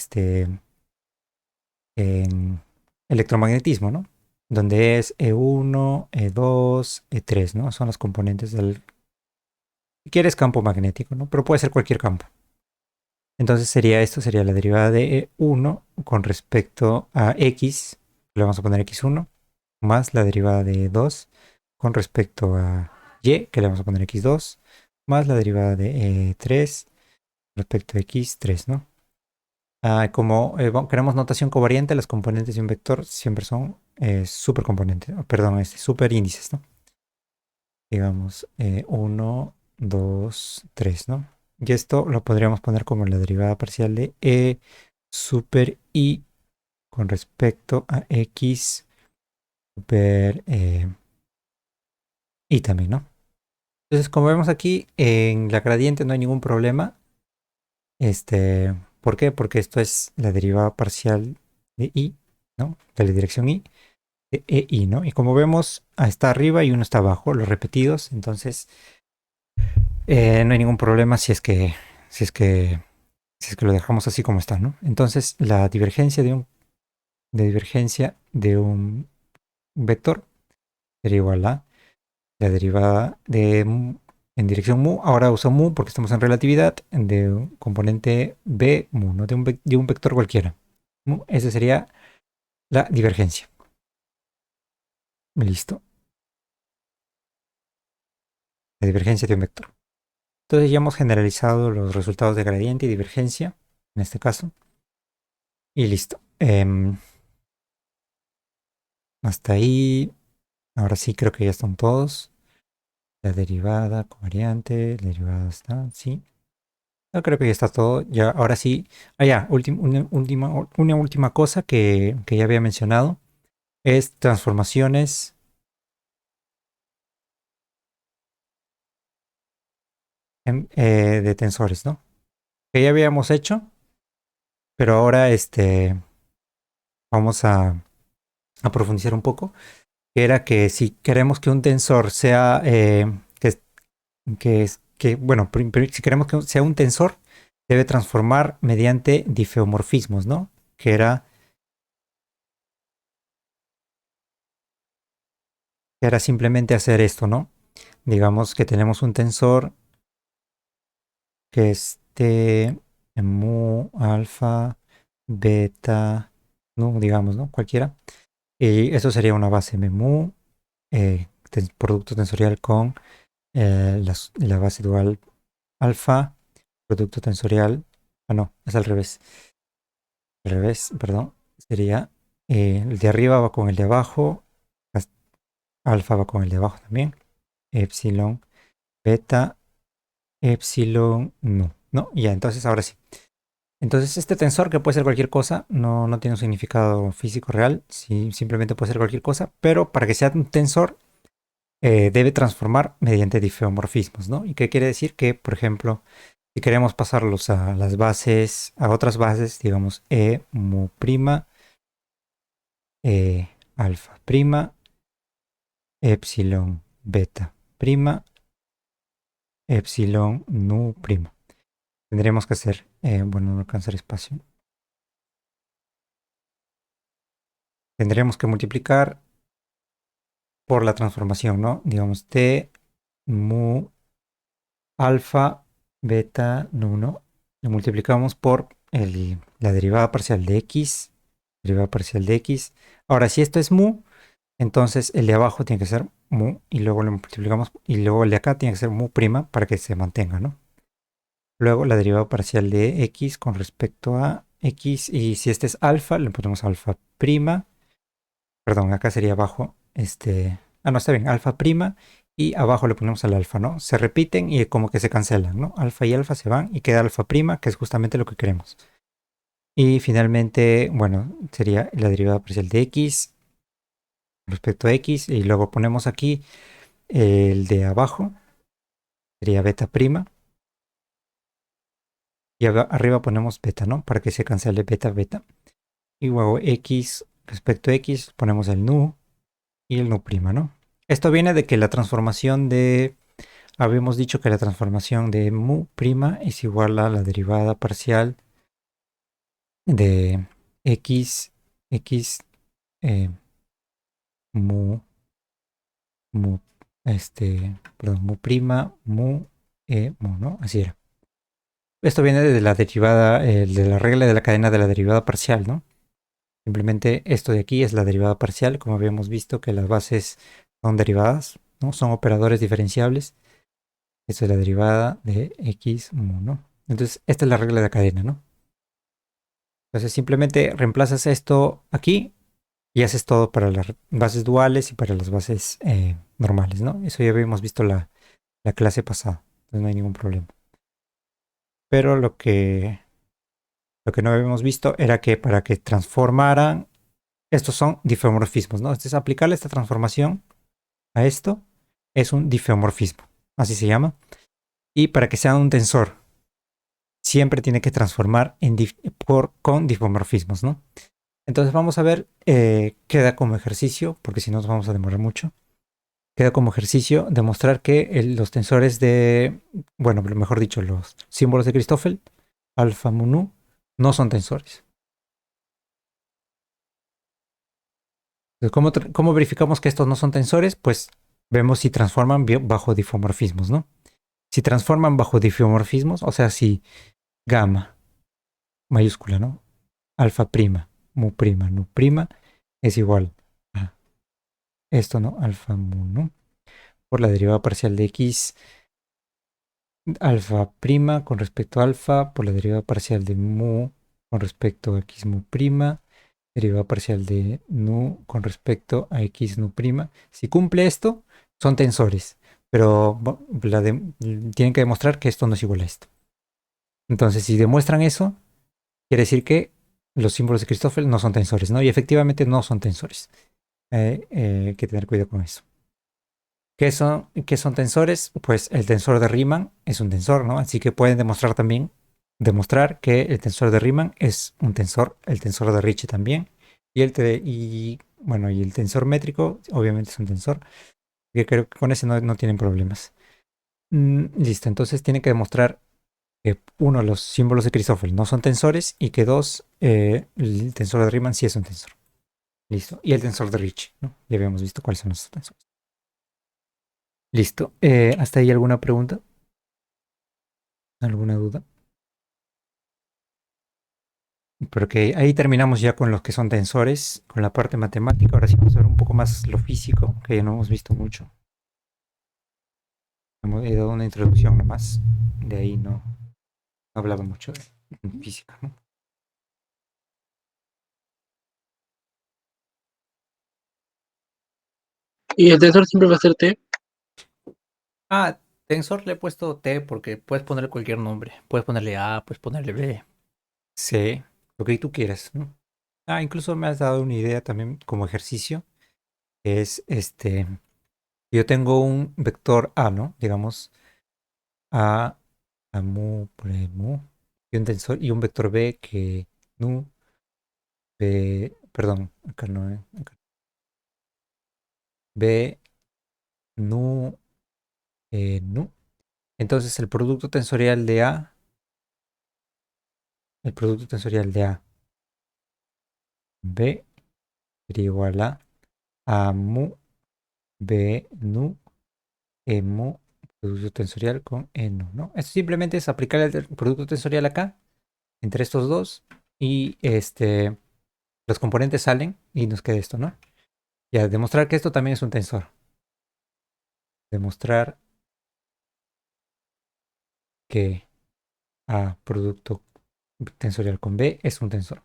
electromagnetismo, ¿no? Donde es E1, E2, E3, ¿no? Son los componentes si quieres, campo magnético, ¿no? Pero puede ser cualquier campo. Entonces sería la derivada de E1 con respecto a X, le vamos a poner X1, más la derivada de E2 con respecto a Y, que le vamos a poner X2, más la derivada de E3 respecto a X3, ¿no? Como queremos notación covariante, las componentes de un vector siempre son supercomponentes, perdón, superíndices, ¿no? Digamos, 1, 2, 3, ¿no? Y esto lo podríamos poner como la derivada parcial de E super I con respecto a X super I también, ¿no? Entonces, como vemos aquí, en la gradiente no hay ningún problema. ¿Por qué? Porque esto es la derivada parcial de I, ¿no? De la dirección I, de EI, ¿no? Y como vemos, está arriba y uno está abajo, los repetidos. Entonces, no hay ningún problema si es que lo dejamos así como está, ¿no? Entonces, la divergencia de un de divergencia de un vector sería igual a la derivada de en dirección mu. Ahora uso mu porque estamos en relatividad de un componente b mu, no de un vector cualquiera. Esa sería la divergencia. Listo. La divergencia de un vector. Entonces ya hemos generalizado los resultados de gradiente y divergencia, en este caso. Y listo. Hasta ahí. Ahora sí creo que ya están todos. La derivada, covariante, la derivada está, sí. Yo creo que ya está todo. Ya, ahora sí. Ah, ya, una última cosa que ya había mencionado es transformaciones de tensores, ¿no? Que ya habíamos hecho, pero ahora vamos a profundizar un poco. Que era que si queremos que un tensor sea, bueno, si queremos que sea un tensor, debe transformar mediante difeomorfismos, ¿no? Que era simplemente hacer esto, ¿no? Digamos que tenemos un tensor que esté en mu, alfa, beta, no, digamos, ¿no? Cualquiera. Y eso sería una base M mu, producto tensorial con la base dual alfa, producto tensorial. Ah, no, es al revés. Al revés, perdón. Sería el de arriba va con el de abajo, alfa va con el de abajo también. Epsilon, beta, epsilon, no. No, ya, entonces ahora sí. Entonces, este tensor, que puede ser cualquier cosa, no tiene un significado físico real, sí, simplemente puede ser cualquier cosa, pero para que sea un tensor, debe transformar mediante difeomorfismos, ¿no? ¿Y qué quiere decir? Que, por ejemplo, si queremos pasarlos a las bases, a otras bases, digamos E mu prima, E alfa prima, epsilon beta prima, epsilon nu prima. Tendríamos que hacer, bueno, no alcanzar espacio. Tendríamos que multiplicar por la transformación, ¿no? Digamos T mu alfa beta nu, ¿no? Lo multiplicamos por la derivada parcial de x, derivada parcial de x. Ahora, si esto es mu, entonces el de abajo tiene que ser mu y luego lo multiplicamos y luego el de acá tiene que ser mu prima para que se mantenga, ¿no? Luego la derivada parcial de x con respecto a x y si este es alfa, le ponemos alfa prima. Perdón, acá sería abajo, no, está bien, alfa prima y abajo le ponemos al alfa, ¿no? Se repiten y como que se cancelan, ¿no? Alfa y alfa se van y queda alfa prima, que es justamente lo que queremos. Y finalmente, bueno, sería la derivada parcial de x respecto a x y luego ponemos aquí el de abajo, sería beta prima. Y arriba ponemos beta, ¿no? Para que se cancele beta, beta. Y luego x respecto a x ponemos el nu y el nu prima, ¿no? Esto viene de que la transformación de... Habíamos dicho que la transformación de mu prima es igual a la derivada parcial de x eh, mu, mu, perdón, mu prima, mu, ¿no? Así era. Esto viene de la derivada, de la regla de la cadena de la derivada parcial, ¿no? Simplemente esto de aquí es la derivada parcial, como habíamos visto que las bases son derivadas, ¿no? Son operadores diferenciables. Esto es la derivada de x mu, ¿no? Entonces, esta es la regla de la cadena, ¿no? Entonces, simplemente reemplazas esto aquí y haces todo para las bases duales y para las bases normales, ¿no? Eso ya habíamos visto la clase pasada, entonces no hay ningún problema. Pero lo que no habíamos visto era que para que transformaran, estos son difeomorfismos, ¿no? Entonces, aplicarle esta transformación a esto es un difeomorfismo, así se llama. Y para que sea un tensor, siempre tiene que transformar con difeomorfismos, ¿no? Entonces vamos a ver, queda como ejercicio, porque si no nos vamos a demorar mucho. Queda como ejercicio demostrar que los tensores bueno, mejor dicho, los símbolos de Christoffel, alfa mu nu, no son tensores. Entonces, ¿cómo verificamos que estos no son tensores? Pues vemos si transforman bajo difeomorfismos, ¿no? Si transforman bajo difeomorfismos, o sea, si gamma mayúscula, ¿no? Alfa prima, mu prima, nu prima es igual a esto, ¿no? Alfa mu, ¿no? Por la derivada parcial de x alfa prima con respecto a alfa, por la derivada parcial de mu con respecto a x mu prima, derivada parcial de nu con respecto a x nu prima. Si cumple esto, son tensores, pero tienen que demostrar que esto no es igual a esto. Entonces, si demuestran eso, quiere decir que los símbolos de Christoffel no son tensores, ¿no? Y efectivamente no son tensores. Hay que tener cuidado con eso. ¿Qué son tensores? Pues el tensor de Riemann es un tensor, ¿no? Así que pueden demostrar que el tensor de Riemann es un tensor, el tensor de Ricci también, y el tensor métrico obviamente es un tensor, que creo que con ese no tienen problemas. Listo, entonces tienen que demostrar que uno, los símbolos de Christoffel no son tensores y que dos, el tensor de Riemann sí es un tensor. Listo. Y el tensor de Ricci, ¿no? Ya habíamos visto cuáles son los tensores. Listo. ¿Hasta ahí alguna pregunta? ¿Alguna duda? Porque ahí terminamos ya con los que son tensores, con la parte matemática. Ahora sí vamos a ver un poco más lo físico, que ya no hemos visto mucho. He dado una introducción nomás. De ahí no he hablado mucho de física, ¿no? Y el tensor siempre va a ser T. Ah, tensor le he puesto T porque puedes ponerle cualquier nombre. Puedes ponerle A, puedes ponerle B, C, lo que tú quieras, ¿no? Ah, incluso me has dado una idea también como ejercicio, que es yo tengo un vector A, ¿no? Digamos, A, a mu por el mu, y un tensor, y un vector B que nu, B, perdón, acá no, acá, B, nu, nu. Entonces el producto tensorial de A, B sería igual a mu, B, nu, E mu, producto tensorial con E nu, ¿no? Esto simplemente es aplicar el producto tensorial acá, entre estos dos, y los componentes salen y nos queda esto, ¿no? Y a demostrar que esto también es un tensor. Demostrar que A producto tensorial con B es un tensor.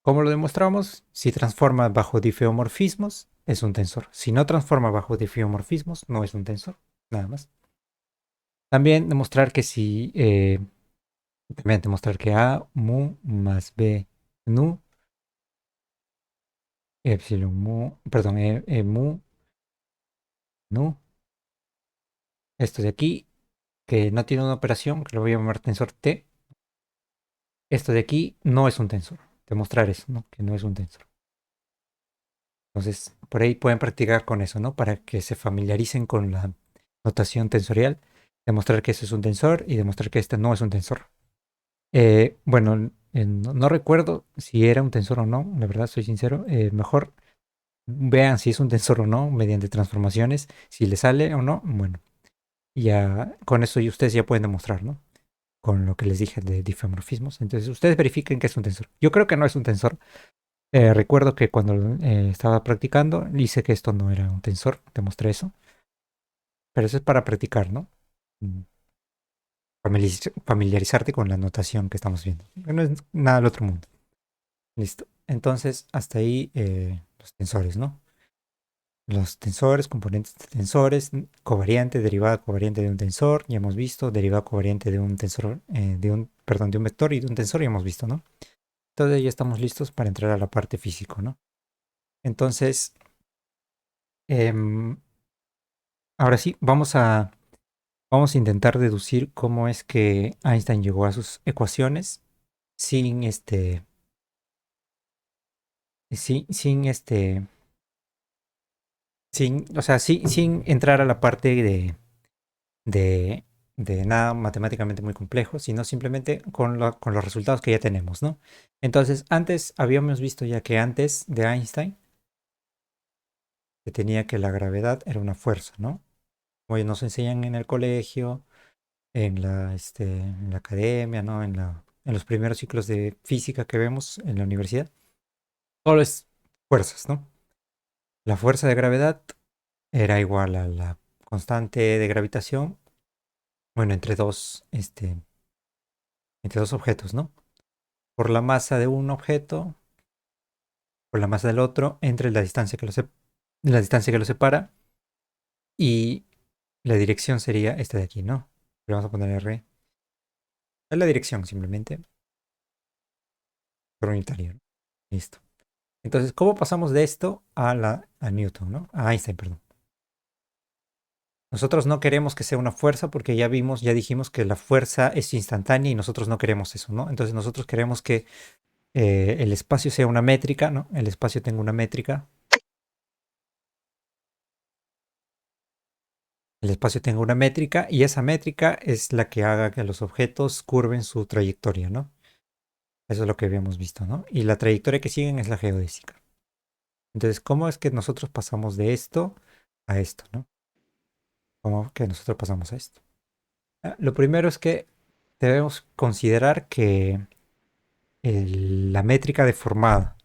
¿Cómo lo demostramos? Si transforma bajo difeomorfismos, es un tensor. Si no transforma bajo difeomorfismos, no es un tensor. Nada más. También demostrar que también demostrar que A mu más B nu, epsilon mu, perdón, E mu nu. Esto de aquí, que no tiene una operación, que lo voy a llamar tensor T. Esto de aquí no es un tensor. Demostrar eso, ¿no? Que no es un tensor. Entonces, por ahí pueden practicar con eso, ¿no? Para que se familiaricen con la notación tensorial, demostrar que eso es un tensor y demostrar que este no es un tensor. Bueno, no recuerdo si era un tensor o no, la verdad soy sincero. Mejor vean si es un tensor o no mediante transformaciones, si le sale o no. Bueno, ya con eso ustedes ya pueden demostrar, ¿no? Con lo que les dije de difeomorfismos. Entonces, ustedes verifiquen que es un tensor. Yo creo que no es un tensor. Recuerdo que cuando estaba practicando hice que esto no era un tensor, demostré eso, pero eso es para practicar, ¿no? Mm, Familiarizarte con la notación que estamos viendo. No es nada del otro mundo. Listo. Entonces, hasta ahí los tensores, ¿no? Los tensores, componentes de tensores, covariante, derivada covariante de un tensor, ya hemos visto, derivada covariante de un tensor, perdón, de un vector y de un tensor, ya hemos visto, ¿no? Entonces ya estamos listos para entrar a la parte físico, ¿no? Entonces, em, ahora sí, vamos a intentar deducir cómo es que Einstein llegó a sus ecuaciones sin sin o sea, sin entrar a la parte de, de nada matemáticamente muy complejo, sino simplemente con los resultados que ya tenemos, ¿no? Entonces, antes habíamos visto ya que antes de Einstein que tenía que la gravedad era una fuerza, ¿no? Como nos enseñan en el colegio, en la academia, ¿no? En los primeros ciclos de física que vemos en la universidad. Todo es fuerzas, ¿no? La fuerza de gravedad era igual a la constante de gravitación, bueno, entre dos objetos, ¿no? Por la masa de un objeto, por la masa del otro, entre la distancia que lo separa, y la dirección sería esta de aquí, ¿no? Le vamos a poner R. Es la dirección simplemente, por unitario, ¿no? Listo. Entonces, ¿cómo pasamos de esto a Newton, ¿no? A Einstein, perdón. Nosotros no queremos que sea una fuerza porque ya vimos, ya dijimos que la fuerza es instantánea y nosotros no queremos eso, ¿no? Entonces nosotros queremos que el espacio sea una métrica, ¿no? El espacio tenga una métrica. El espacio tenga una métrica y esa métrica es la que haga que los objetos curven su trayectoria, ¿no? Eso es lo que habíamos visto, ¿no? Y la trayectoria que siguen es la geodésica. Entonces, ¿cómo es que nosotros pasamos de esto a esto, ¿no? ¿Cómo que nosotros pasamos a esto? Lo primero es que debemos considerar que la métrica deformada.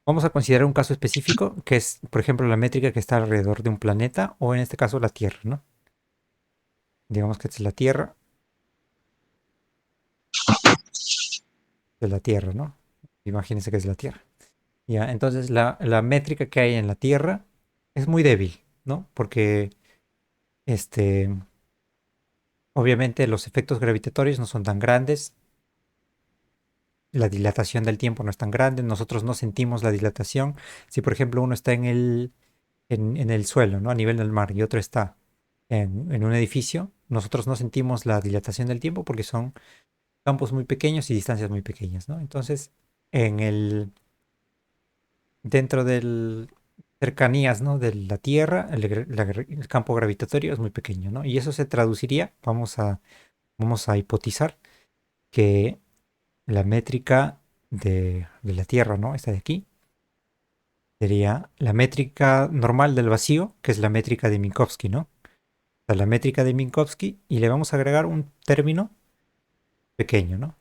Vamos a considerar un caso específico, que es, por ejemplo, la métrica que está alrededor de un planeta, o en este caso la Tierra, ¿no? Digamos que esta es la Tierra, ¿no? Imagínense que es la Tierra. Ya, entonces la métrica que hay en la Tierra es muy débil, ¿no? Porque, este, obviamente los efectos gravitatorios no son tan grandes, la dilatación del tiempo no es tan grande, nosotros no sentimos la dilatación. Si, por ejemplo, uno está en el suelo, ¿no? A nivel del mar, y otro está en un edificio, nosotros no sentimos la dilatación del tiempo porque son campos muy pequeños y distancias muy pequeñas, ¿no? Entonces, en el, dentro del cercanías, ¿no? De la Tierra, el campo gravitatorio es muy pequeño, ¿no? Y eso se traduciría, vamos a hipotizar que la métrica de la Tierra, ¿no? Esta de aquí, sería la métrica normal del vacío, que es la métrica de Minkowski, ¿no? O sea, la métrica de Minkowski y le vamos a agregar un término pequeño, ¿no?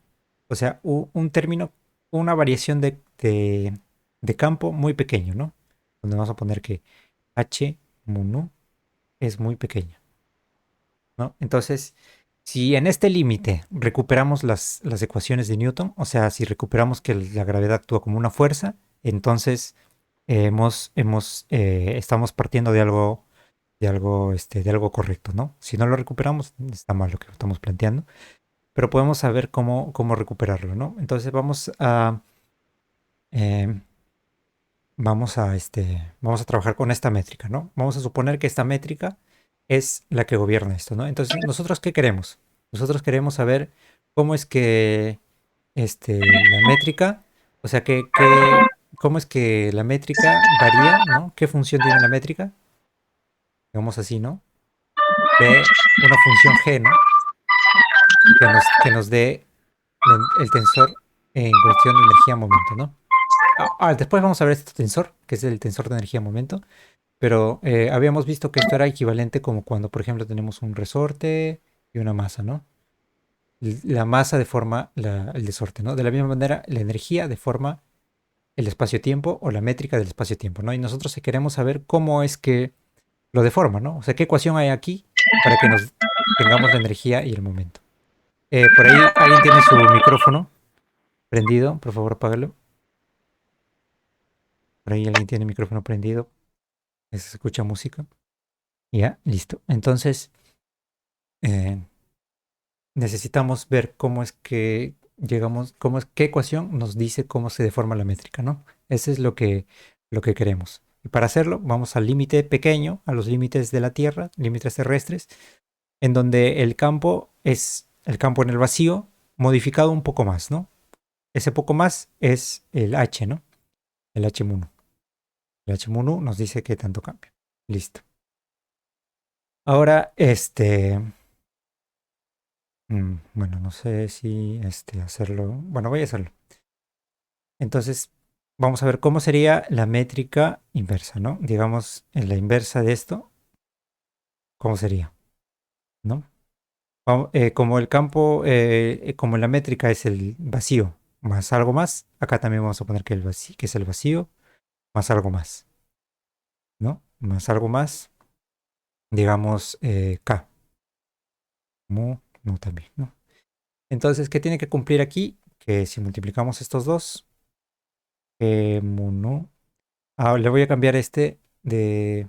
O sea, un término, una variación de campo muy pequeño, ¿no? Donde vamos a poner que h mu nu es muy pequeño, ¿no? Entonces, si en este límite recuperamos las ecuaciones de Newton, o sea, si recuperamos que la gravedad actúa como una fuerza, entonces estamos partiendo de algo correcto, ¿no? Si no lo recuperamos, está mal lo que estamos planteando, pero podemos saber cómo recuperarlo, ¿no? Entonces eh, vamos a trabajar con esta métrica, ¿no? Vamos a suponer que esta métrica es la que gobierna esto, ¿no? Entonces, ¿nosotros qué queremos? Nosotros queremos saber cómo es que la métrica, o sea, cómo es que la métrica varía, ¿no? ¿Qué función tiene la métrica? Digamos así, ¿no? De una función g, ¿no? Que nos dé el tensor en cuestión de energía-momento, ¿no? Después vamos a ver este tensor, que es el tensor de energía-momento, pero habíamos visto que esto era equivalente como cuando, por ejemplo, tenemos un resorte y una masa, ¿no? La masa deforma el resorte, ¿no? De la misma manera, la energía deforma el espacio-tiempo o la métrica del espacio-tiempo, ¿no? Y nosotros queremos saber cómo es que lo deforma, ¿no? O sea, qué ecuación hay aquí para que nos tengamos la energía y el momento. Por ahí alguien tiene su micrófono prendido, por favor, apágalo. Por ahí alguien tiene el micrófono prendido, se escucha música. Ya, listo. Entonces, eh, necesitamos ver cómo es que llegamos, qué ecuación nos dice cómo se deforma la métrica, ¿no? Ese es lo que queremos. Y para hacerlo, vamos al límite pequeño, a los límites de la Tierra, límites terrestres, en donde el campo es el campo en el vacío modificado un poco más, ¿no? Ese poco más es el H, ¿no? El H mu nu. El H mu nu nos dice qué tanto cambia. Listo. Ahora, bueno, no sé si hacerlo. Bueno, voy a hacerlo. Entonces, vamos a ver cómo sería la métrica inversa, ¿no? Digamos, en la inversa de esto, ¿cómo sería? ¿No? Como el campo, como la métrica es el vacío más algo más, acá también vamos a poner que, que es el vacío más algo más, ¿no? Más algo más, digamos, K, mu, no también, ¿no? Entonces, ¿qué tiene que cumplir aquí? Que si multiplicamos estos dos, mu, no. Le voy a cambiar este de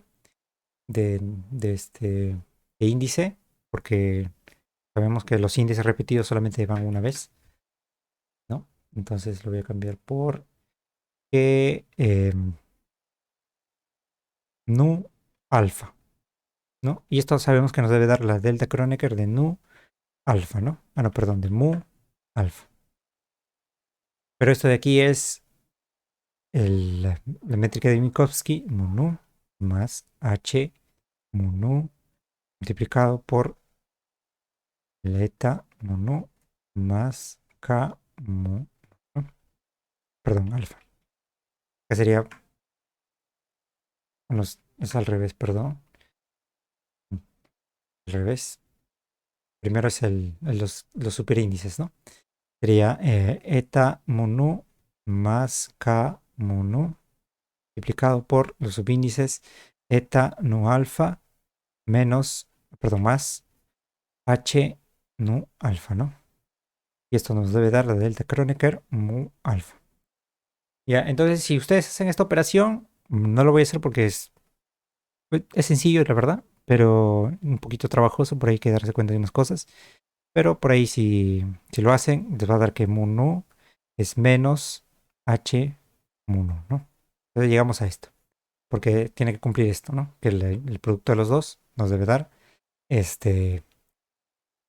índice, porque sabemos que los índices repetidos solamente van una vez, ¿no? Entonces lo voy a cambiar por que nu alfa, ¿no? Y esto sabemos que nos debe dar la delta Kronecker de nu alfa, ¿no? Ah, no, perdón, de mu alfa. Pero esto de aquí es la métrica de Minkowski, mu nu más h mu nu multiplicado por la eta mu nu más k mu, ¿no? Perdón, alfa. Que sería, bueno, es al revés, perdón. Al revés. Primero es los superíndices, ¿no? Sería eta mu nu más k mu nu multiplicado por los subíndices eta nu alfa menos, perdón, más h nu alfa, ¿no? Y esto nos debe dar la delta Kronecker mu alfa. Ya, entonces si ustedes hacen esta operación, no lo voy a hacer porque es sencillo, la verdad, pero un poquito trabajoso, por ahí hay que darse cuenta de unas cosas. Pero por ahí si lo hacen, les va a dar que mu nu es menos h mu nu, ¿no? Entonces llegamos a esto, porque tiene que cumplir esto, ¿no? Que el producto de los dos este,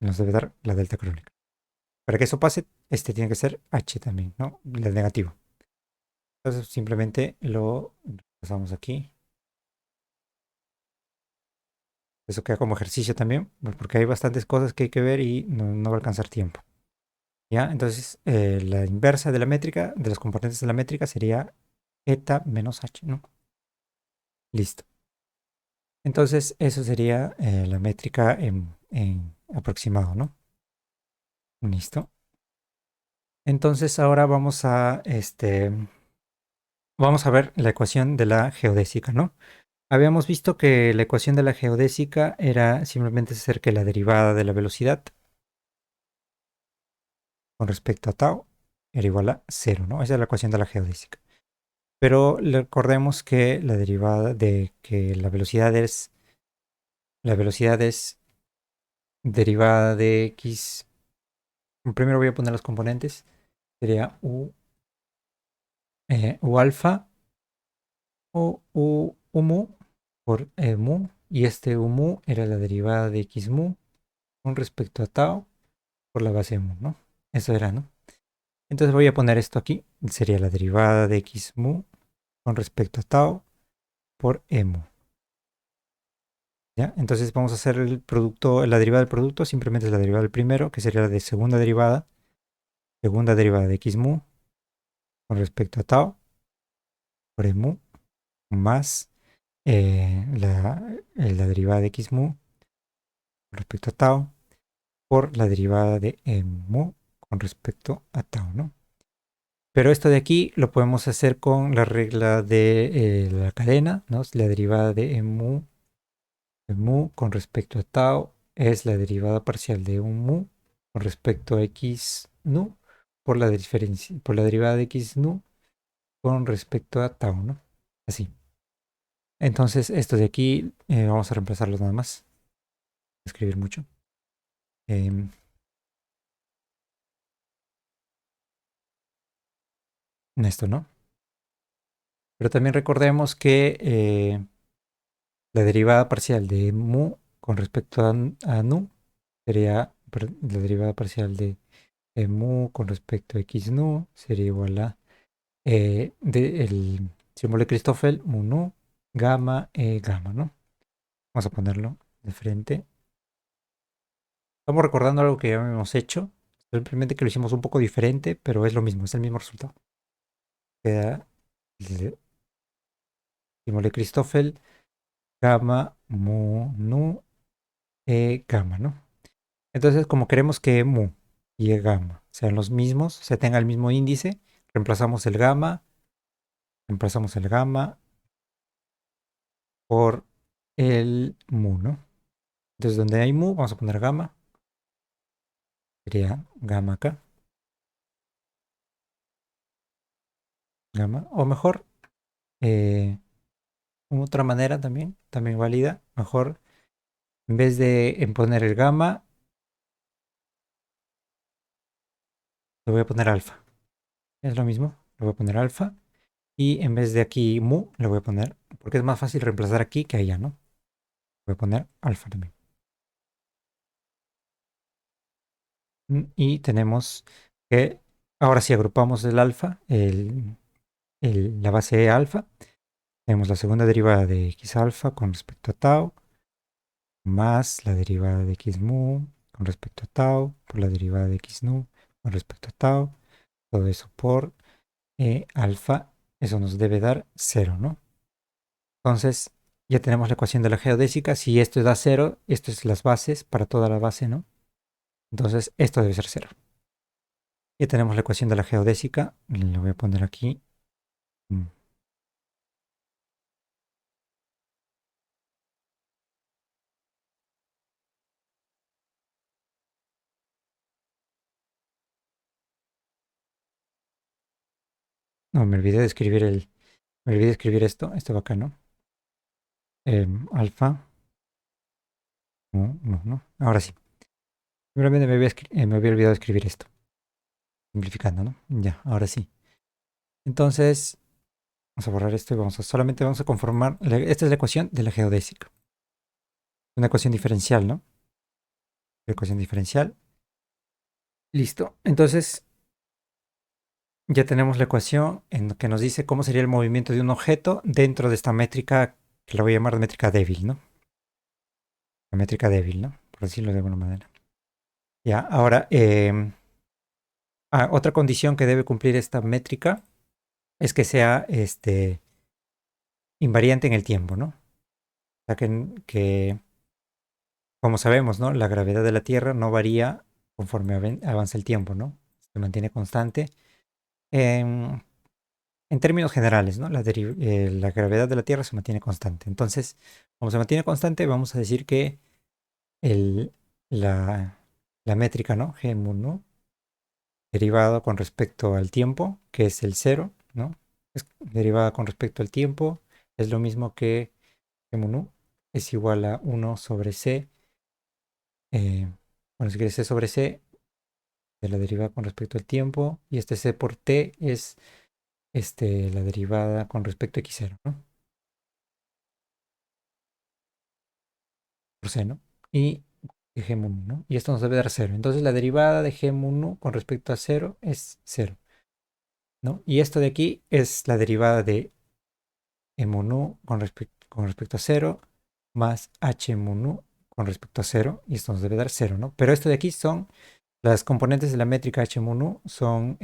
nos debe dar la delta crónica. Para que eso pase, este tiene que ser h también, ¿no? El negativo. Entonces simplemente lo pasamos aquí. Eso queda como ejercicio también, pues, porque hay bastantes cosas que hay que ver y no va a alcanzar tiempo. ¿Ya? Entonces, la inversa de la métrica, de los componentes de la métrica, sería eta menos h, ¿no? Listo. Entonces, eso sería la métrica en aproximado, ¿no? Listo. Entonces, ahora vamos a ver la ecuación de la geodésica, ¿no? Habíamos visto que la ecuación de la geodésica era simplemente hacer que la derivada de la velocidad con respecto a tau era igual a cero, ¿no? Esa es la ecuación de la geodésica. Pero recordemos que la derivada de que la velocidad es derivada de x. Primero voy a poner los componentes. Sería u alfa o u mu por mu. Y este u mu era la derivada de x mu con respecto a tau por la base mu, ¿no? Eso era, ¿no? Entonces voy a poner esto aquí. Sería la derivada de x mu con respecto a tau por mu. ¿Ya? Entonces vamos a hacer el producto, la derivada del producto, simplemente es la derivada del primero, que sería la de segunda derivada de x mu con respecto a tau por e mu más la derivada de x mu con respecto a tau por la derivada de e mu con respecto a tau, ¿no? Pero esto de aquí lo podemos hacer con la regla de la cadena, ¿no? La derivada de mu con respecto a tau es la derivada parcial de un mu con respecto a x nu por la derivada de x nu con respecto a tau, ¿no? Así. Entonces, esto de aquí vamos a reemplazarlo nada más. Escribir mucho. Em, esto, ¿no? Pero también recordemos que la derivada parcial de mu con respecto a nu sería la derivada parcial de mu con respecto a x nu sería igual a el símbolo de Christoffel, mu nu, gamma, gamma, ¿no? Vamos a ponerlo de frente. Estamos recordando algo que ya hemos hecho, simplemente que lo hicimos un poco diferente, pero es lo mismo, es el mismo resultado. Queda el símbolo de Christoffel, gamma, mu, nu, gamma, ¿no? Entonces, como queremos que mu y gamma sean los mismos, o sea, tengan el mismo índice, reemplazamos el gamma por el mu, ¿no? Entonces, donde hay mu, vamos a poner gamma, sería gamma acá, gamma, o mejor, eh, otra manera también válida, mejor, en vez de poner el gamma, le voy a poner alfa. Es lo mismo, le voy a poner alfa. Y en vez de aquí mu, le voy a poner, porque es más fácil reemplazar aquí que allá, ¿no? Voy a poner alfa también. Y tenemos que, ahora sí agrupamos el alfa, la base alfa. Tenemos la segunda derivada de x alfa con respecto a tau, más la derivada de x mu con respecto a tau, por la derivada de x nu con respecto a tau. Todo eso por alfa, eso nos debe dar 0, ¿no? Entonces, ya tenemos la ecuación de la geodésica. Si esto da 0, esto es las bases para toda la base, ¿no? Entonces, esto debe ser 0. Ya tenemos la ecuación de la geodésica. Le voy a poner aquí. No, me olvidé de escribir me olvidé de escribir esto va acá, ¿no? Alfa. No, no, no. Ahora sí. Simplemente me había olvidado de escribir esto. Simplificando, ¿no? Ya, ahora sí. Entonces, vamos a borrar esto y solamente vamos a conformar. Esta es la ecuación de la geodésica. Una ecuación diferencial, ¿no? Ecuación diferencial. Listo. Entonces, ya tenemos la ecuación en que nos dice cómo sería el movimiento de un objeto dentro de esta métrica que la voy a llamar métrica débil, ¿no? La métrica débil, ¿no? Por decirlo de alguna manera. Ya, ahora, otra condición que debe cumplir esta métrica es que sea invariante en el tiempo, ¿no? O sea, como sabemos, ¿no? La gravedad de la Tierra no varía conforme avanza el tiempo, ¿no? Se mantiene constante. En, en términos generales, ¿no? La gravedad de la Tierra se mantiene constante. Entonces, como se mantiene constante, vamos a decir que el, la, la métrica, ¿no? G mu nu, derivada con respecto al tiempo, que es el cero, ¿no? Es derivada con respecto al tiempo, es lo mismo que G mu nu, es igual a 1 sobre C. Bueno, si quieres C sobre C, de la derivada con respecto al tiempo, y este C por T es la derivada con respecto a x0, ¿no? Por C, ¿no? Y G mu nu, ¿no? Y esto nos debe dar 0. Entonces la derivada de G mu nu con respecto a 0 es 0, ¿no? Y esto de aquí es la derivada de E mu nu con respecto a 0 más H mu nu con respecto a 0. Y esto nos debe dar 0, ¿no? Pero esto de aquí son las componentes de la métrica H mu nu son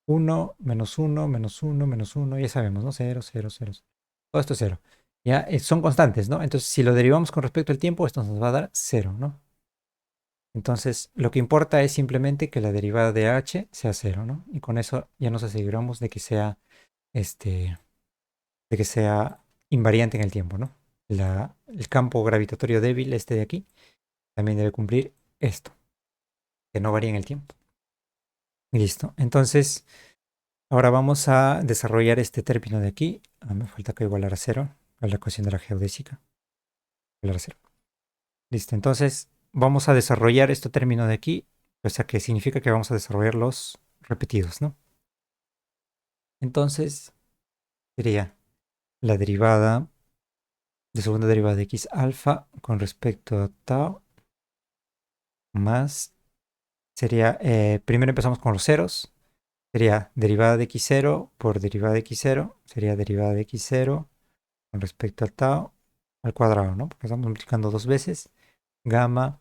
1, menos 1, menos 1, menos 1. Ya sabemos, ¿no? 0, 0, 0. Todo esto es 0. Ya son constantes, ¿no? Entonces, si lo derivamos con respecto al tiempo, esto nos va a dar 0, ¿no? Entonces, lo que importa es simplemente que la derivada de h sea 0, ¿no? Y con eso ya nos aseguramos este, de que sea invariante en el tiempo, ¿no? El campo gravitatorio débil, este de aquí, también debe cumplir esto, que no varía en el tiempo. Listo. Entonces, ahora vamos a desarrollar este término de aquí. Me falta que igualar a 0, a la ecuación de la geodésica. Igualar a 0. Listo. Entonces, vamos a desarrollar este término de aquí, o sea que significa que vamos a desarrollar los repetidos, ¿no? Entonces, sería la derivada de segunda derivada de x alfa con respecto a tau más, sería, primero empezamos con los ceros, sería derivada de x0 por derivada de x0, sería derivada de x0 con respecto al tau al cuadrado, ¿no? Porque estamos multiplicando dos veces, gamma,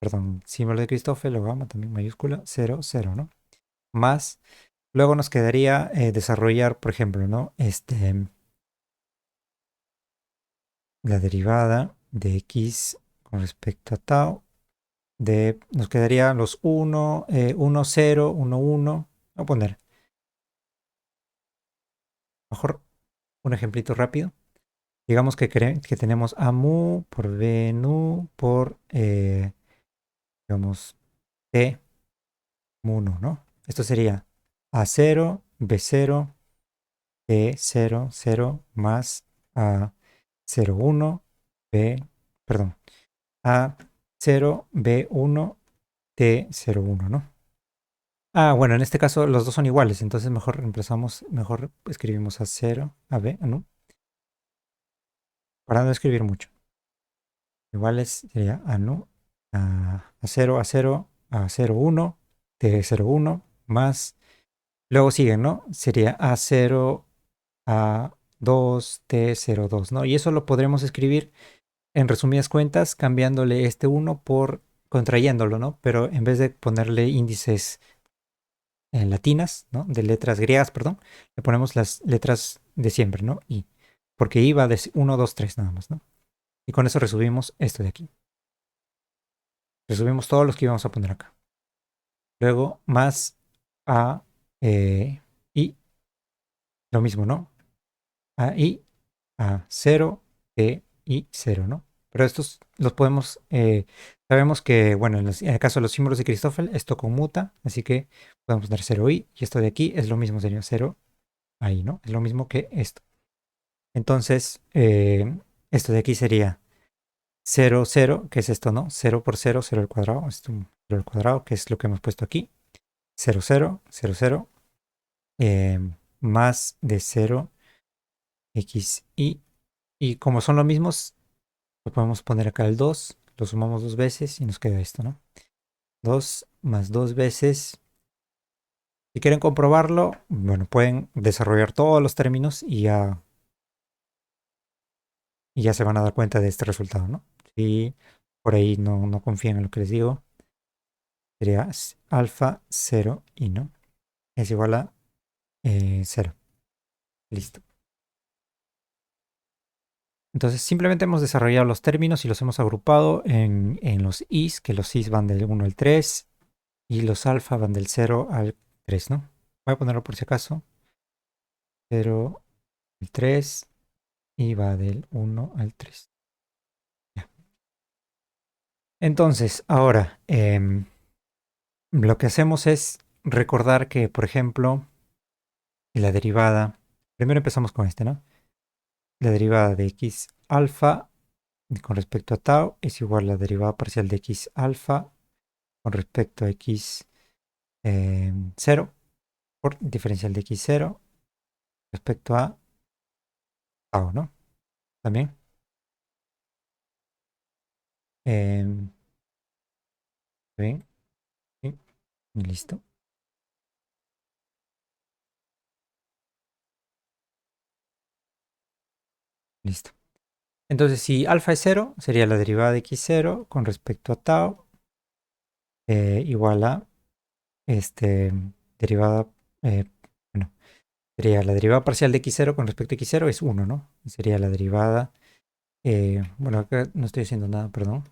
perdón, símbolo de Christoffel o gamma también mayúscula, 0, 0, ¿no? Más Luego nos quedaría desarrollar, por ejemplo, ¿no? La derivada de x con respecto a tau. Nos quedarían los 1, 1, 0, 1, 1. Voy a poner mejor un ejemplito rápido. Digamos que tenemos a mu por b nu por, digamos, t mu 1, ¿no? Esto sería a0, b0, t0, 0 más a0, 1, perdón, a0, b1, t0, 1, ¿no? Bueno, en este caso los dos son iguales, entonces mejor reemplazamos, mejor escribimos a0, a b, ¿no? Para no escribir mucho. Iguales sería a0, a0, a0, 1, t0, 1, más, luego siguen, ¿no? Sería a0, a2, t0, 2, ¿no? Y eso lo podremos escribir en resumidas cuentas cambiándole este 1 por contrayéndolo, ¿no? Pero en vez de ponerle índices en latinas, ¿no? De letras griegas, perdón, le ponemos las letras de siempre, ¿no? Y porque iba de 1, 2, 3 nada más, ¿no? Y con eso resumimos esto de aquí. Resumimos todos los que íbamos a poner acá. Luego más a y lo mismo, ¿no? A y a 0, y 0, ¿no? Pero estos los podemos, sabemos que, bueno, en el caso de los símbolos de Christoffel, esto conmuta, así que podemos poner 0i y esto de aquí es lo mismo, sería 0 ahí, ¿no? Es lo mismo que esto. Entonces, esto de aquí sería 0, 0, que es esto, ¿no? 0 por 0, 0 al cuadrado, esto 0 al cuadrado, que es lo que hemos puesto aquí. 0, 0, 0, 0, más de 0, x, y como son los mismos, lo podemos poner acá el 2, lo sumamos dos veces y nos queda esto, ¿no? 2 más 2 veces. Si quieren comprobarlo, bueno, pueden desarrollar todos los términos y ya se van a dar cuenta de este resultado, ¿no? Si por ahí no confían en lo que les digo, sería alfa 0 y no. Es igual a 0. Listo. Entonces simplemente hemos desarrollado los términos y los hemos agrupado en los is, que los is van del 1 al 3 y los alfa van del 0 al 3, ¿no? Voy a ponerlo por si acaso. 0 al 3 y va del 1 al 3. Ya. Entonces, ahora, lo que hacemos es recordar que, por ejemplo, la derivada, primero empezamos con este, ¿no? La derivada de x alfa con respecto a tau es igual a la derivada parcial de x alfa con respecto a x 0 por diferencial de x0 respecto a tau, ¿no? También. Bien, bien, listo, listo. Entonces, si alfa es 0, sería la derivada de x0 con respecto a tau igual a derivada, eh, bueno, sería la derivada parcial de x0 con respecto a x0 es 1, ¿no? Y sería la derivada, bueno, acá no estoy haciendo nada, perdón.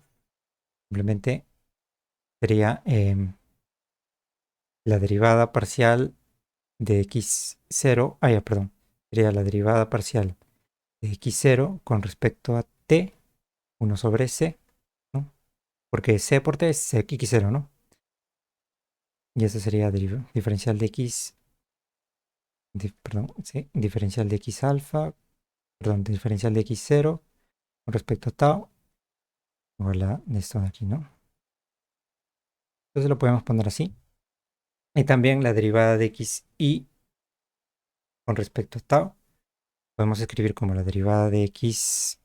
Simplemente sería la derivada parcial de x0, ya, perdón. Sería la derivada parcial de x0 con respecto a t, 1 sobre c, ¿no? Porque c por t es x0, ¿no? Y eso sería diferencial de x, perdón, sí, diferencial de x alfa, perdón, diferencial de x0 con respecto a tau, igual a esto de aquí, ¿no? Entonces lo podemos poner así. Y también la derivada de xi con respecto a tau, podemos escribir como la derivada de xi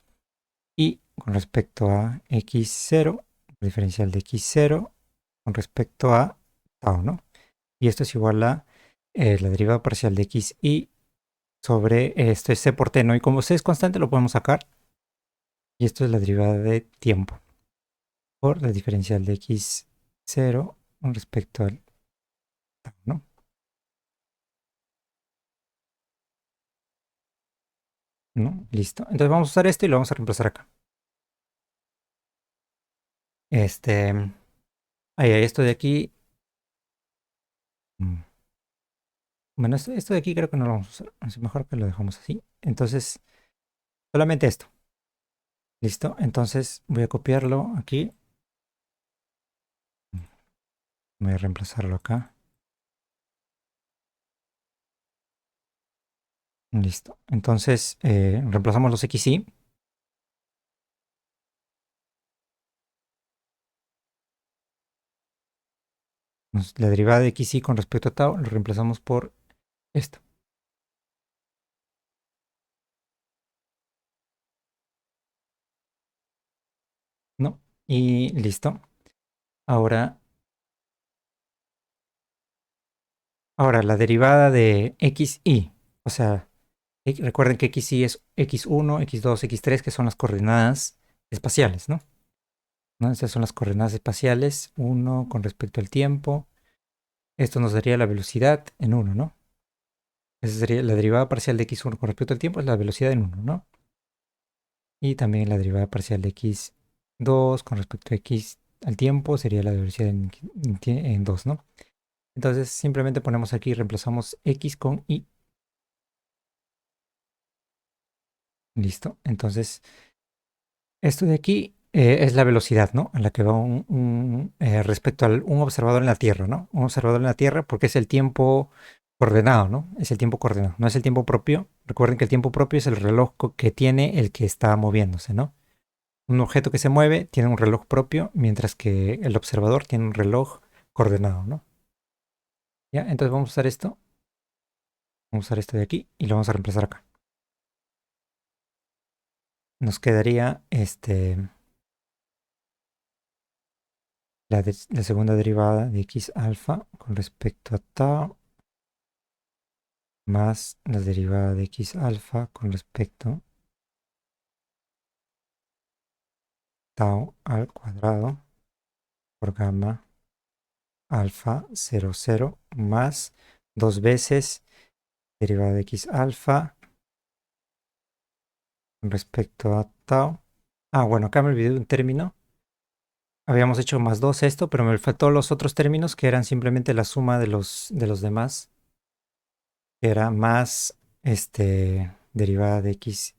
con respecto a x0, diferencial de x0 con respecto a tau, ¿no? Y esto es igual a la derivada parcial de xi sobre esto es c por t, ¿no? Y como c es constante, lo podemos sacar. Y esto es la derivada de tiempo por la diferencial de x0 con respecto al tau, ¿no? ¿no? Listo. Entonces vamos a usar esto y lo vamos a reemplazar acá. Ahí, esto de aquí. mm, Bueno, esto de aquí creo que no lo vamos a usar. Es mejor que lo dejamos así. Entonces, solamente esto. Listo. Entonces voy a copiarlo aquí. Voy a reemplazarlo acá. Listo. Entonces, reemplazamos los XY. La derivada de XY con respecto a tau lo reemplazamos por esto, ¿no? Y listo. Ahora, ahora la derivada de XY. O sea, recuerden que XY es X1, X2, X3, que son las coordenadas espaciales, ¿no? ¿No? Estas son las coordenadas espaciales, 1 con respecto al tiempo. Esto nos daría la velocidad en 1, ¿no? Esa sería la derivada parcial de x1 con respecto al tiempo, es la velocidad en 1, ¿no? Y también la derivada parcial de x2 con respecto a x al tiempo sería la velocidad en 2, ¿no? Entonces simplemente ponemos aquí, reemplazamos x con y. Listo. Entonces, esto de aquí es la velocidad, ¿no? A la que va respecto a un observador en la Tierra, ¿no? Un observador en la Tierra porque es el tiempo coordenado, ¿no? Es el tiempo coordenado, no es el tiempo propio. Recuerden que el tiempo propio es el reloj que tiene el que está moviéndose, ¿no? Un objeto que se mueve tiene un reloj propio, mientras que el observador tiene un reloj coordenado, ¿no? ¿Ya? Entonces vamos a usar esto. Vamos a usar esto de aquí y lo vamos a reemplazar acá. Nos quedaría la segunda derivada de x alfa con respecto a tau más la derivada de x alfa con respecto a tau al cuadrado por gamma alfa 0,0 más dos veces derivada de x alfa con respecto a tau. Ah, bueno, acá me olvidé de un término. Habíamos hecho más 2 esto, pero me faltó los otros términos que eran simplemente la suma de los demás, que era más derivada de x,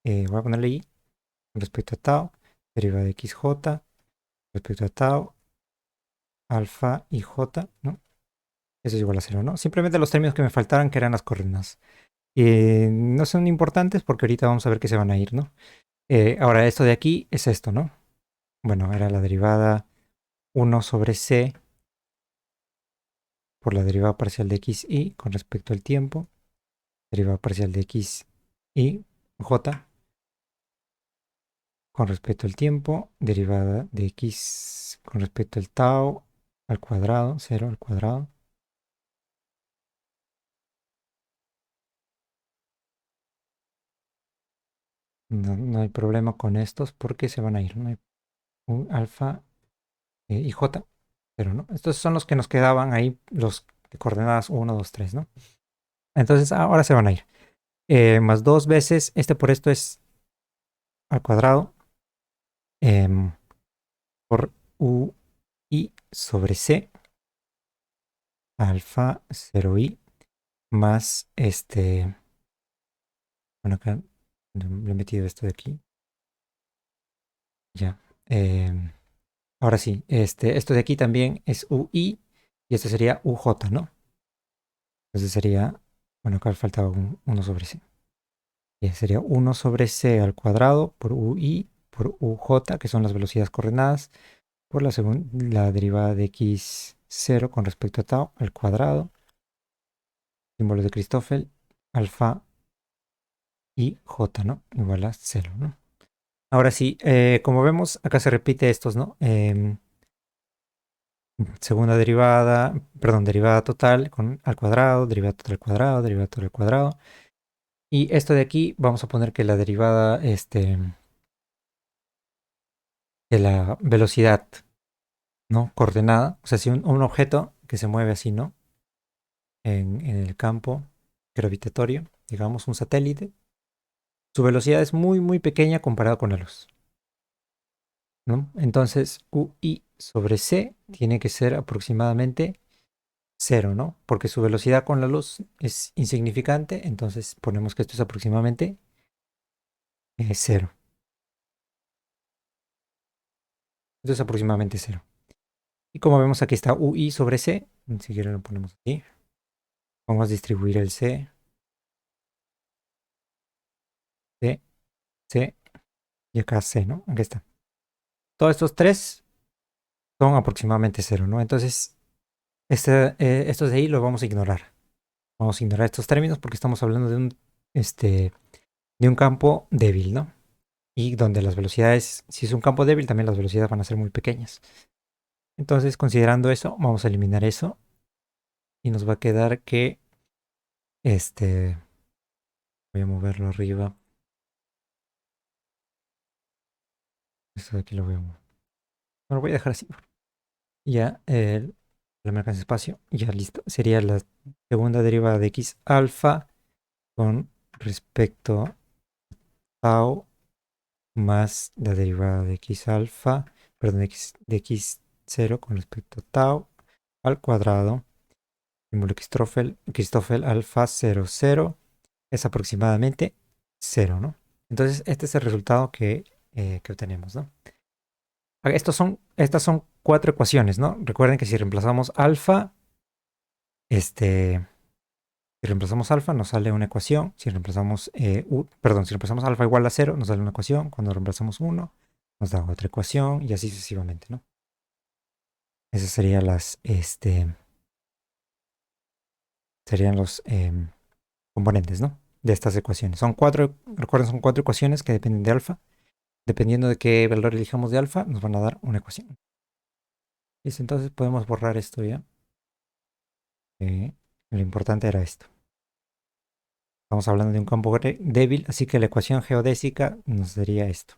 voy a ponerle y respecto a tau, derivada de xj respecto a tau, alfa y j, ¿no? Eso es igual a 0, ¿no? Simplemente los términos que me faltaran, que eran las coordenadas. No son importantes porque ahorita vamos a ver que se van a ir, ¿no? Ahora, esto de aquí es esto, ¿no? Bueno, era la derivada 1 sobre c por la derivada parcial de x y con respecto al tiempo, derivada parcial de x y j con respecto al tiempo, derivada de x con respecto al tau al cuadrado, 0 al cuadrado. No hay problema con estos porque se van a ir. No hay un alfa y j, pero no. Estos son los que nos quedaban ahí, los de coordenadas 1, 2, 3, ¿no? Entonces ahora se van a ir. Más dos veces, por esto es al cuadrado em, por u i sobre c alfa 0i más bueno, acá le he metido esto de aquí. Ya. Ahora sí, esto de aquí también es ui y esto sería uj, ¿no? Entonces sería, bueno, acá faltaba 1 sobre c. Y sería 1 sobre c al cuadrado por ui por uj, que son las velocidades coordenadas, por la derivada de x0 con respecto a tau al cuadrado, símbolo de Christoffel, alfa y j, ¿no? Igual a 0, ¿no? Ahora sí, como vemos, acá se repite estos, ¿no? Segunda derivada, perdón, derivada total al cuadrado, derivada total al cuadrado, derivada total al cuadrado. Y esto de aquí vamos a poner que la derivada de la velocidad, ¿no? Coordenada, o sea, si un objeto que se mueve así, ¿no? En el campo gravitatorio, digamos un satélite, su velocidad es muy, muy pequeña comparado con la luz, ¿no? Entonces, UI sobre C tiene que ser aproximadamente cero, ¿no? Porque su velocidad con la luz es insignificante, entonces ponemos que esto es aproximadamente cero. Esto es aproximadamente cero. Y como vemos aquí está UI sobre C, ni siquiera lo ponemos aquí. Vamos a distribuir el C, C, C y acá C, ¿no? Aquí está. Todos estos tres son aproximadamente cero, ¿no? Entonces, estos de ahí los vamos a ignorar. Vamos a ignorar estos términos porque estamos hablando de un campo débil, ¿no? Y donde las velocidades, si es un campo débil, también las velocidades van a ser muy pequeñas. Entonces, considerando eso, vamos a eliminar eso y nos va a quedar que voy a moverlo arriba. Esto de aquí lo voy a mover. No lo voy a dejar así. Ya, no me alcanza espacio. Ya listo. Sería la segunda derivada de x alfa con respecto a tau más la derivada de x alfa, perdón, de x0 con respecto a tau al cuadrado. Símbolo Christoffel alfa 0, 0 es aproximadamente 0, ¿no? Entonces, este es el resultado que obtenemos, ¿no? Estas son cuatro ecuaciones, ¿no? Recuerden que si reemplazamos alfa, si reemplazamos alfa nos sale una ecuación. Si reemplazamos, si reemplazamos alfa igual a 0 nos sale una ecuación. Cuando reemplazamos 1 nos da otra ecuación y así sucesivamente, ¿no? Esas serían los componentes, ¿no? De estas ecuaciones. Son cuatro, recuerden, son cuatro ecuaciones que dependen de alfa. Dependiendo de qué valor elijamos de alfa, nos van a dar una ecuación. Listo, entonces podemos borrar esto ya. Lo importante era esto. Estamos hablando de un campo débil, así que la ecuación geodésica nos daría esto.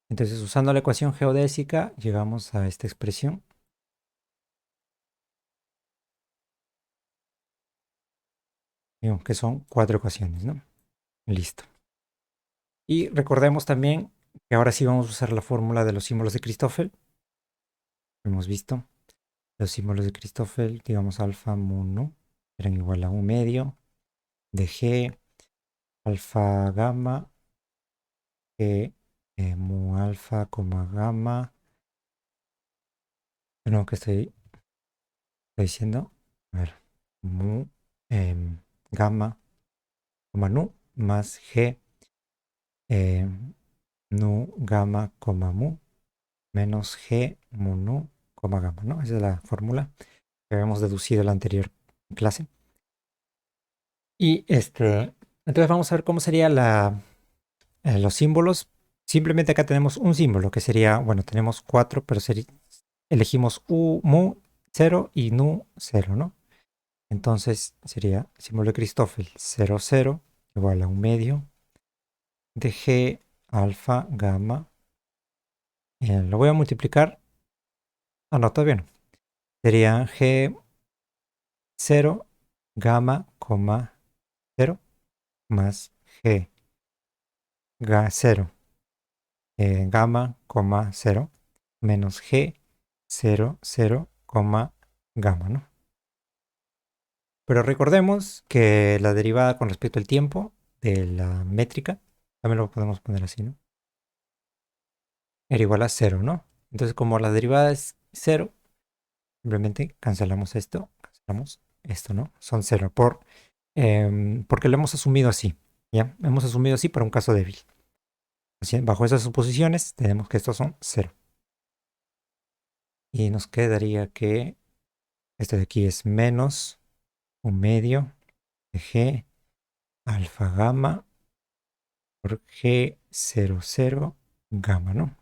Entonces, usando la ecuación geodésica, llegamos a esta expresión. Digamos que son cuatro ecuaciones, ¿no? Listo. Y recordemos también que ahora sí vamos a usar la fórmula de los símbolos de Christoffel. Hemos visto los símbolos de Christoffel, digamos alfa mu nu, eran igual a un medio de G, alfa gamma, G mu alfa, gamma. No, que estoy diciendo, a ver, mu gamma, nu, más G nu gamma, mu, menos G mu nu, gamma, ¿no? Esa es la fórmula que habíamos deducido en la anterior clase. Y entonces vamos a ver cómo sería los símbolos. Simplemente acá tenemos un símbolo que sería, bueno, tenemos cuatro, pero elegimos mu 0 y nu 0, ¿no? Entonces sería símbolo de Christoffel 0, 0 igual a un medio de G alfa gamma. Lo voy a multiplicar. Ah, no, todavía no. Sería G 0 gamma, 0 más G 0 gamma, 0 menos G 0, 0, gamma, ¿no? Pero recordemos que la derivada con respecto al tiempo de la métrica, también lo podemos poner así, ¿no? Era igual a 0, ¿no? Entonces, como la derivada es 0, simplemente cancelamos esto, ¿no? Son 0 porque lo hemos asumido así, ¿ya? Hemos asumido así para un caso débil. Así, bajo esas suposiciones, tenemos que estos son 0. Y nos quedaría que esto de aquí es menos un medio de G alfa gamma por G 0, 0 gamma, ¿no?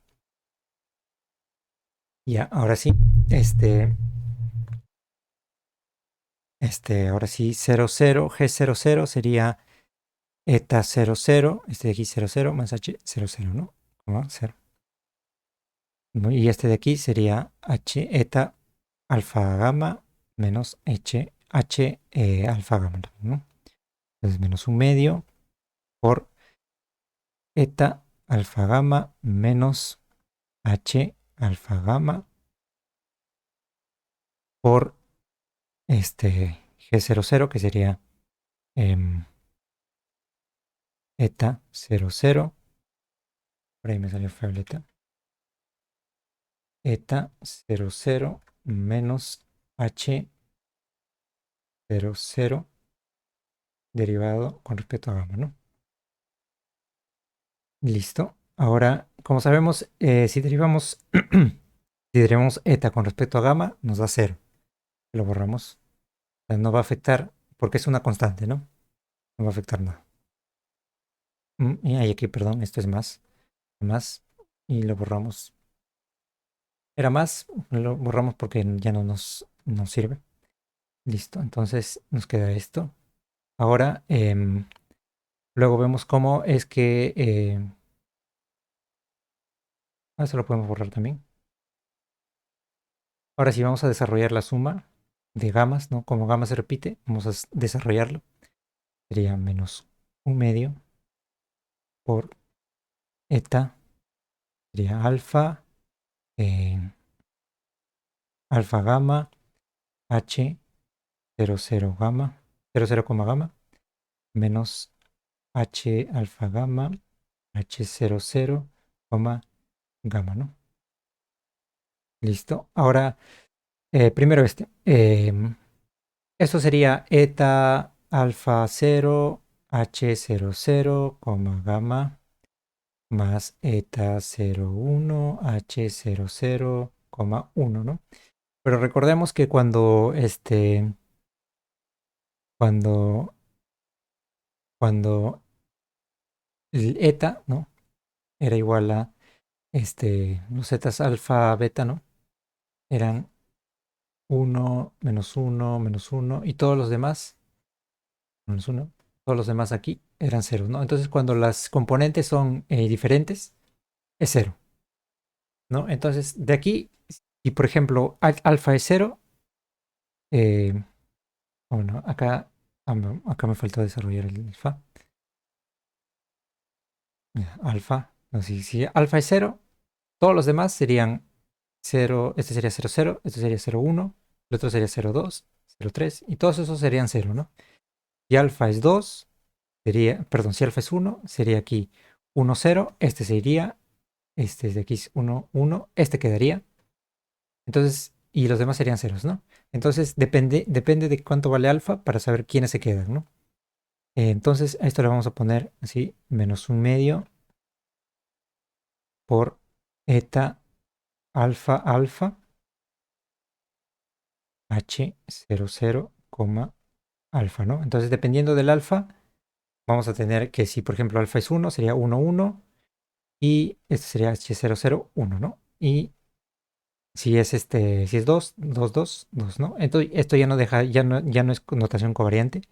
Ya, ahora sí, ahora sí, 0, 0, G 0, 0 sería eta 0, 0, este de aquí 0, 0 más H 0, 0, ¿no? 0. Y este de aquí sería H eta alfa gamma menos H h alfa gamma, ¿no? Entonces menos un medio por eta alfa gamma menos h alfa gamma por G00, que sería eta 00, por ahí me salió fableta, eta 00 menos h 00 derivado con respecto a gamma, ¿no? Listo. Ahora, como sabemos, si derivamos, si derivamos eta con respecto a gamma, nos da 0. Lo borramos. O sea, no va a afectar, porque es una constante, ¿no? No va a afectar nada. Y ahí aquí, perdón, esto es más, y lo borramos. Era más, lo borramos porque ya no nos sirve. Listo, entonces nos queda esto. Ahora, luego vemos cómo es que... eso lo podemos borrar también. Ahora sí vamos a desarrollar la suma de gamas, ¿no? Como gamma se repite, vamos a desarrollarlo. Sería menos un medio por eta, sería alfa, alfa gamma, h 00 gamma, 00, gamma, menos h alfa gamma, h 00, gamma, ¿no? Listo. Ahora, primero esto sería eta alfa 0, h 00, gamma, más eta 01, h 00, 1, ¿no? Pero recordemos que cuando, cuando el eta, ¿no? Era igual a, los zetas alfa, beta, ¿no? Eran uno, menos uno, y todos los demás, menos uno, todos los demás aquí eran cero, ¿no? Entonces, cuando las componentes son diferentes, es cero, ¿no? Entonces, de aquí, si por ejemplo alfa es cero, bueno, acá me faltó desarrollar el alfa. Alfa, no, si alfa es cero, todos los demás serían cero, este sería cero cero, este sería cero uno, el otro sería cero dos, cero tres, y todos esos serían cero, ¿no? Si alfa es 2, sería, perdón, si alfa es 1, sería aquí 1 0, este sería, este de aquí es 1 1, este quedaría. Entonces, y los demás serían ceros, ¿no? Entonces, depende de cuánto vale alfa para saber quiénes se quedan, ¿no? Entonces, a esto le vamos a poner así, menos un medio por eta alfa alfa h00, alfa, ¿no? Entonces, dependiendo del alfa, vamos a tener que si, por ejemplo, alfa es 1, sería 1 1, y este sería h001, ¿no? Y si es 2 2 2 2, ¿no? Entonces, esto ya no deja, ya no es connotación covariante.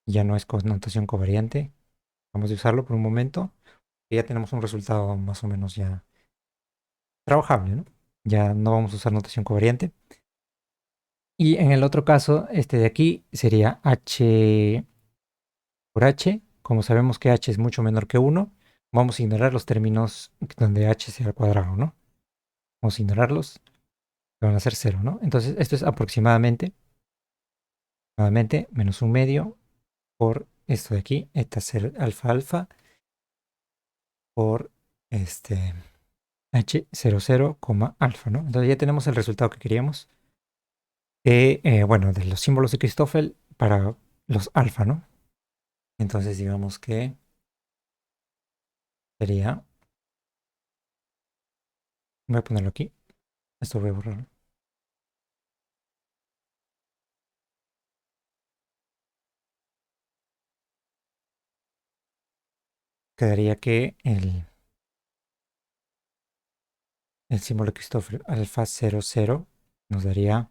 Ya no es connotación covariante. Vamos a usarlo por un momento. Y ya tenemos un resultado más o menos ya trabajable, ¿no? Ya no vamos a usar notación covariante. Y en el otro caso, este de aquí sería h por h. Como sabemos que h es mucho menor que 1, vamos a ignorar los términos donde h sea al cuadrado, ¿no? Vamos a ignorarlos, que van a ser 0, ¿no? Entonces, esto es aproximadamente, nuevamente, menos un medio por esto de aquí, eta ser alfa alfa, por h00, alfa, ¿no? Entonces ya tenemos el resultado que queríamos. Bueno, de los símbolos de Christoffel para los alfa, ¿no? Entonces digamos que sería, voy a ponerlo aquí, esto voy a borrarlo. Quedaría que el símbolo de Christoffel alfa 00 nos daría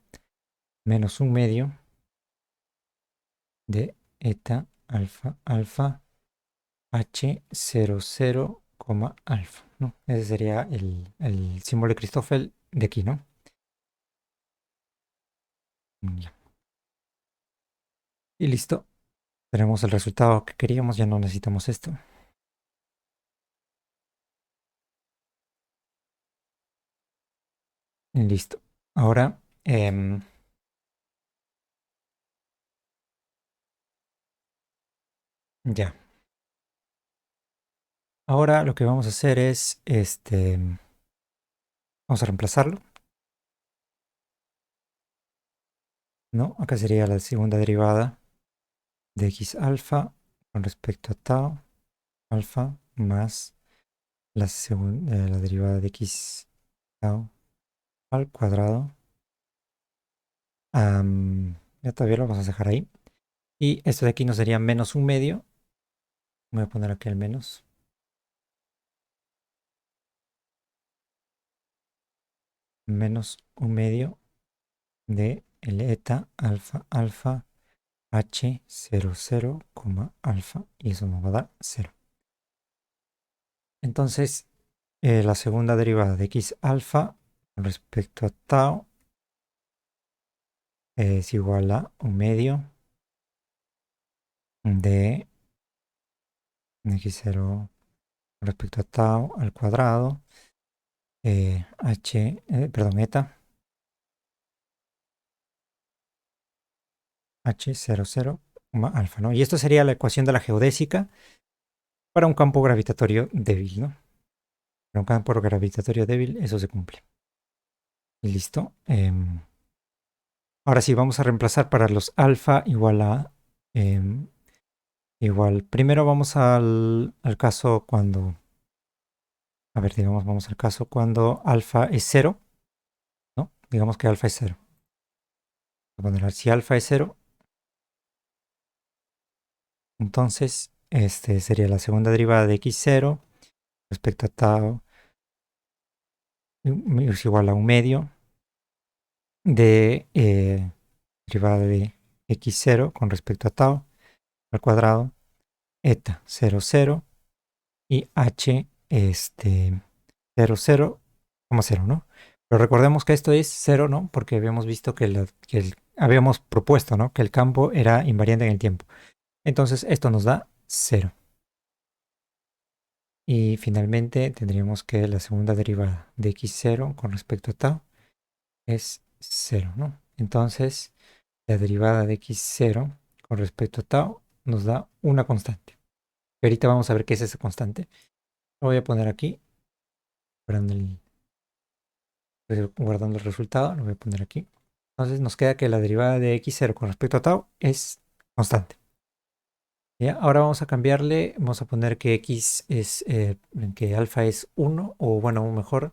menos un medio de eta alfa alfa h00, alfa, ¿no? Ese sería el símbolo de Christoffel de aquí, ¿no? Ya. Y listo. Tenemos el resultado que queríamos, ya no necesitamos esto. Y listo. Ahora, ya. Ahora lo que vamos a hacer es, vamos a reemplazarlo, ¿no? Acá sería la segunda derivada de x alfa con respecto a tau alfa más la derivada de x tau al cuadrado. Ya todavía lo vamos a dejar ahí. Y esto de aquí nos sería menos un medio. Voy a poner aquí el menos. Menos un medio de el eta alfa alfa h00, alfa. Y eso nos va a dar 0. Entonces, la segunda derivada de x alfa con respecto a tau es igual a un medio de x0 con respecto a tau al cuadrado, perdón, eta h00, alfa, ¿no? Y esto sería la ecuación de la geodésica para un campo gravitatorio débil, ¿no? Para un campo gravitatorio débil, eso se cumple. Y listo. Ahora sí, vamos a reemplazar para los alfa igual a igual. Primero vamos al caso cuando, a ver, digamos, vamos al caso cuando alfa es 0, ¿no? Digamos que alfa es 0. Voy a poner, si alfa es 0, entonces este sería la segunda derivada de x0 respecto a tau es igual a un medio de derivada de x0 con respecto a tau al cuadrado, eta 0, 0 y h 0, 0, 0, ¿no? Pero recordemos que esto es 0, ¿no? Porque habíamos visto habíamos propuesto, ¿no? Que el campo era invariante en el tiempo. Entonces esto nos da 0. Y finalmente tendríamos que la segunda derivada de x0 con respecto a tau es 0, ¿no? Entonces la derivada de x0 con respecto a tau nos da una constante. Y ahorita vamos a ver qué es esa constante. Lo voy a poner aquí, guardando el resultado, lo voy a poner aquí. Entonces nos queda que la derivada de x0 con respecto a tau es constante. ¿Ya? Ahora vamos a cambiarle, vamos a poner que x es, que alfa es 1, o bueno, mejor,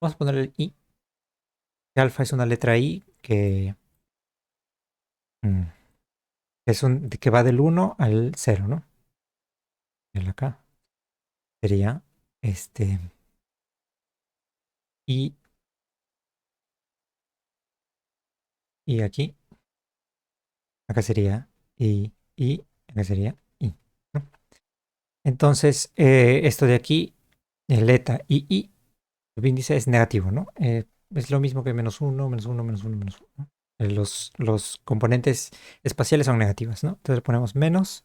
vamos a poner el i, que alfa es una letra i mm, que va del 1 al 0, ¿no? Y acá sería i, y aquí, acá sería i, acá sería i, ¿no? Entonces, esto de aquí, el eta y el índice es negativo, ¿no? Es lo mismo que menos uno, menos uno, menos uno, menos uno. Los componentes espaciales son negativas, ¿no? Entonces le ponemos menos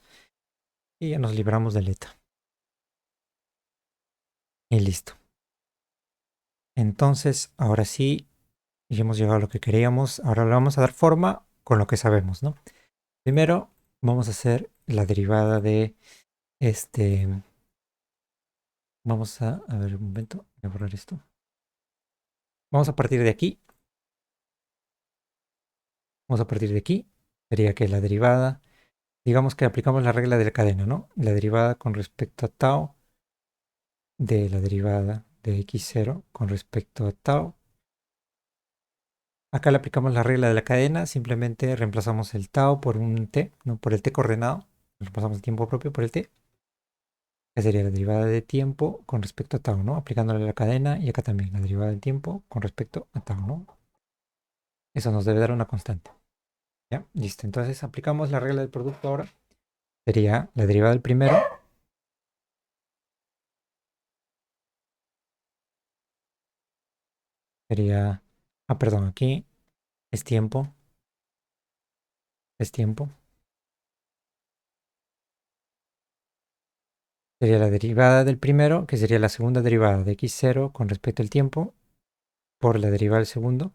y ya nos libramos del eta. Y listo. Entonces, ahora sí, ya hemos llegado a lo que queríamos. Ahora le vamos a dar forma con lo que sabemos, ¿no? Primero, vamos a hacer la derivada de este. Vamos a ver un momento, voy a borrar esto. Vamos a partir de aquí. Vamos a partir de aquí. Sería que la derivada, digamos que aplicamos la regla de la cadena, ¿no? La derivada con respecto a tau de la derivada de x0 con respecto a tau. Acá le aplicamos la regla de la cadena, simplemente reemplazamos el tau por un t, no por el t coordenado. Reemplazamos el tiempo propio por el t, que sería la derivada de tiempo con respecto a tau, ¿no? Aplicándole la cadena y acá también la derivada del tiempo con respecto a tau, ¿no? Eso nos debe dar una constante. ¿Ya? Listo. Entonces aplicamos la regla del producto ahora. Sería la derivada del primero. Sería, perdón, aquí es tiempo es tiempo. Sería la derivada del primero, que sería la segunda derivada de x0 con respecto al tiempo, por la derivada del segundo,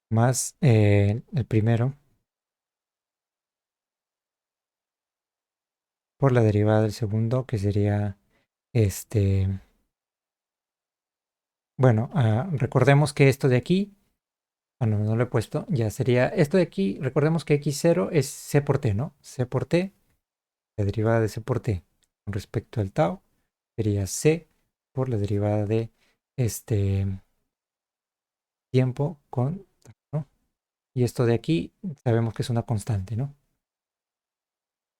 más el primero, por la derivada del segundo, que sería este... Bueno, recordemos que esto de aquí, no, no lo he puesto, ya sería esto de aquí, recordemos que x0 es c por t, ¿no? C por t, la derivada de c por t con respecto al tau sería c por la derivada de este tiempo con tau, ¿no? Y esto de aquí sabemos que es una constante, ¿no?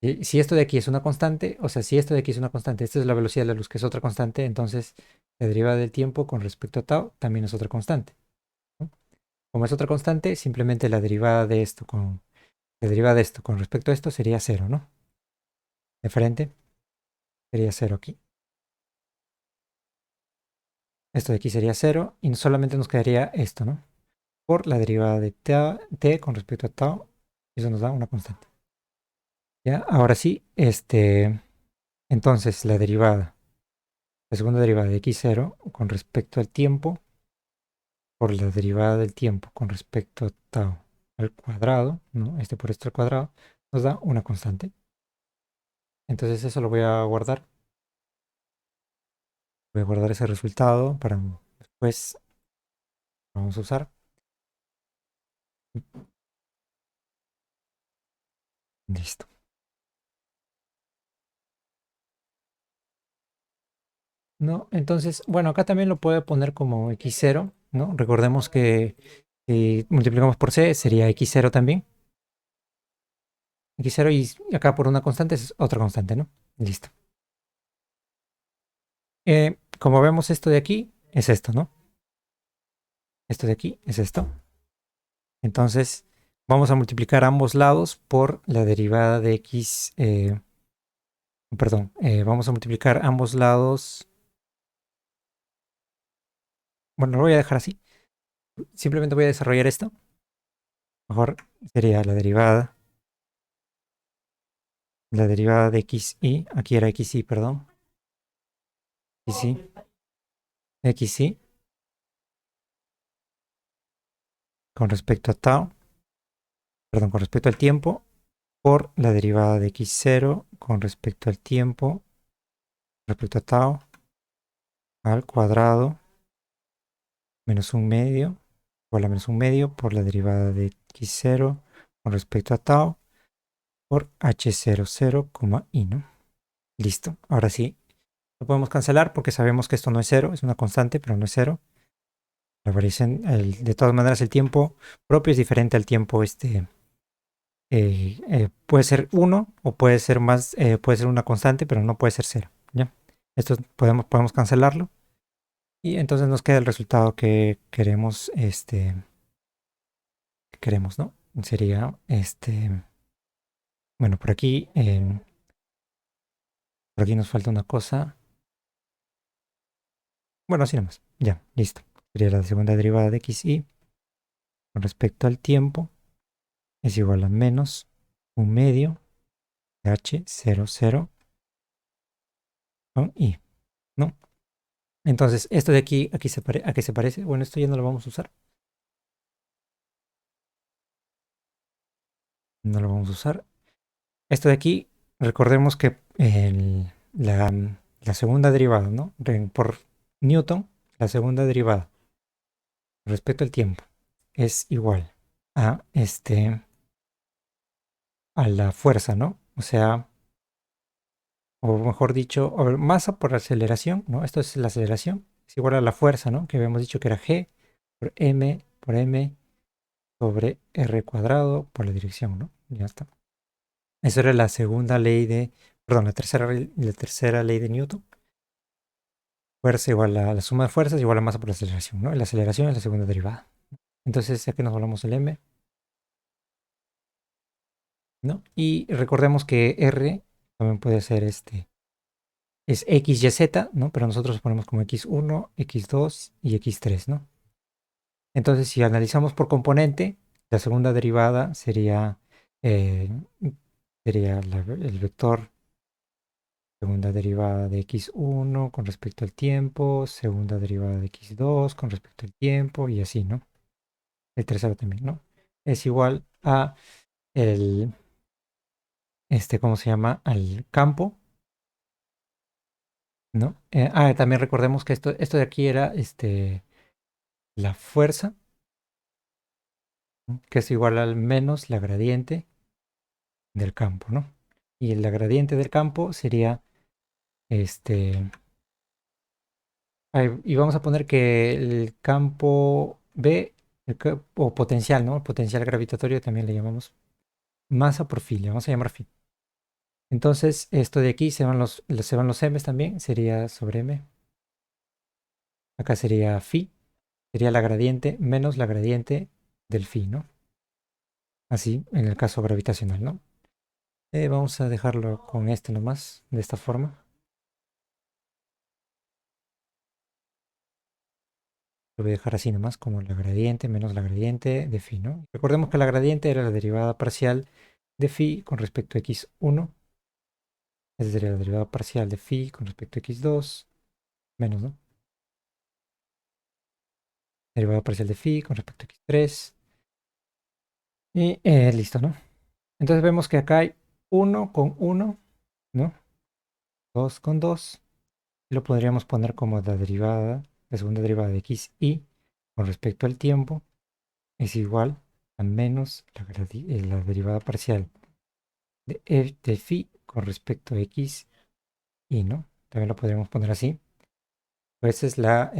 Y si esto de aquí es una constante, o sea, si esto de aquí es una constante, esta es la velocidad de la luz, que es otra constante, entonces la derivada del tiempo con respecto a tau también es otra constante, ¿no? Como es otra constante, simplemente la derivada de esto con respecto a esto sería cero, ¿no? De frente sería cero aquí. Esto de aquí sería cero y solamente nos quedaría esto, ¿no? Por la derivada de t con respecto a tau, eso nos da una constante. Ya, ahora sí, entonces la segunda derivada de x0 con respecto al tiempo por la derivada del tiempo con respecto a tau al cuadrado, ¿no? Este por este al cuadrado, nos da una constante. Entonces eso lo voy a guardar. Voy a guardar ese resultado para después lo vamos a usar. Listo. ¿No? Entonces, bueno, acá también lo puedo poner como x0, ¿no? Recordemos que si multiplicamos por c sería x0 también. X0 y acá por una constante es otra constante, ¿no? Listo. Como vemos esto de aquí es esto, ¿no? Esto de aquí es esto. Entonces vamos a multiplicar ambos lados por la derivada de x, perdón, vamos a multiplicar ambos lados. Bueno, lo voy a dejar así. Simplemente voy a desarrollar esto. Mejor sería la derivada de xy, aquí era xy, perdón, xy con respecto a tau, perdón, con respecto al tiempo, por la derivada de x0 con respecto al tiempo, respecto a tau, al cuadrado, menos un medio, igual a menos un medio, por la derivada de x0 con respecto a tau, por h00, i, ¿no? Listo, ahora sí, lo podemos cancelar porque sabemos que esto no es cero, es una constante, pero no es cero. La variación, de todas maneras, el tiempo propio es diferente al tiempo puede ser uno o puede ser más, puede ser una constante, pero no puede ser cero. ¿Ya? Esto podemos cancelarlo y entonces nos queda el resultado que queremos, ¿no? Sería bueno, por aquí nos falta una cosa. Bueno, así nomás. Ya, listo. Sería la segunda derivada de xy con respecto al tiempo es igual a menos un medio de h00 con i, ¿no? Entonces, esto de aquí, ¿a qué se parece? Bueno, esto ya no lo vamos a usar. No lo vamos a usar. Esto de aquí, recordemos que la segunda derivada, ¿no? Por Newton, la segunda derivada respecto al tiempo es igual a a la fuerza, ¿no? O sea, o mejor dicho, masa por aceleración, ¿no? Esto es la aceleración, es igual a la fuerza, ¿no? Que habíamos dicho que era G por M sobre R cuadrado por la dirección, ¿no? Ya está. Eso era la segunda ley perdón, la tercera ley de Newton. Fuerza igual a la suma de fuerzas igual a masa por la aceleración, ¿no? La aceleración es la segunda derivada. Entonces, ya que nos volvamos el M, ¿no? Y recordemos que R también puede ser es x, y, z, ¿no? Pero nosotros lo ponemos como x1, x2 y x3, ¿no? Entonces, si analizamos por componente, la segunda derivada eh, sería el vector segunda derivada de x1 con respecto al tiempo, segunda derivada de x2 con respecto al tiempo y así, ¿no? El tercero también, ¿no? Es igual a el, ¿cómo se llama? Al campo, ¿no? También recordemos que esto de aquí era, la fuerza, ¿no? Que es igual al menos la gradiente del campo, ¿no? Y la gradiente del campo sería, este, y vamos a poner que el campo B, o potencial, ¿no? Potencial gravitatorio también le llamamos masa por phi, le vamos a llamar phi. Entonces, esto de aquí se van los m's también, sería sobre m. Acá sería phi, sería la gradiente menos la gradiente del phi, ¿no? Así, en el caso gravitacional, ¿no? Vamos a dejarlo con este nomás, de esta forma. Lo voy a dejar así nomás, como la gradiente menos la gradiente de phi, ¿no? Recordemos que la gradiente era la derivada parcial de phi con respecto a x1. Esa sería la derivada parcial de phi con respecto a x2, menos, ¿no? Derivada parcial de phi con respecto a x3. Y listo, ¿no? Entonces vemos que acá hay 1 con 1, ¿no? 2 con 2. Lo podríamos poner como la derivada, la segunda derivada de xy con respecto al tiempo es igual a menos la derivada parcial de phi con respecto a x y, ¿no? También lo podríamos poner así. Pues esa es la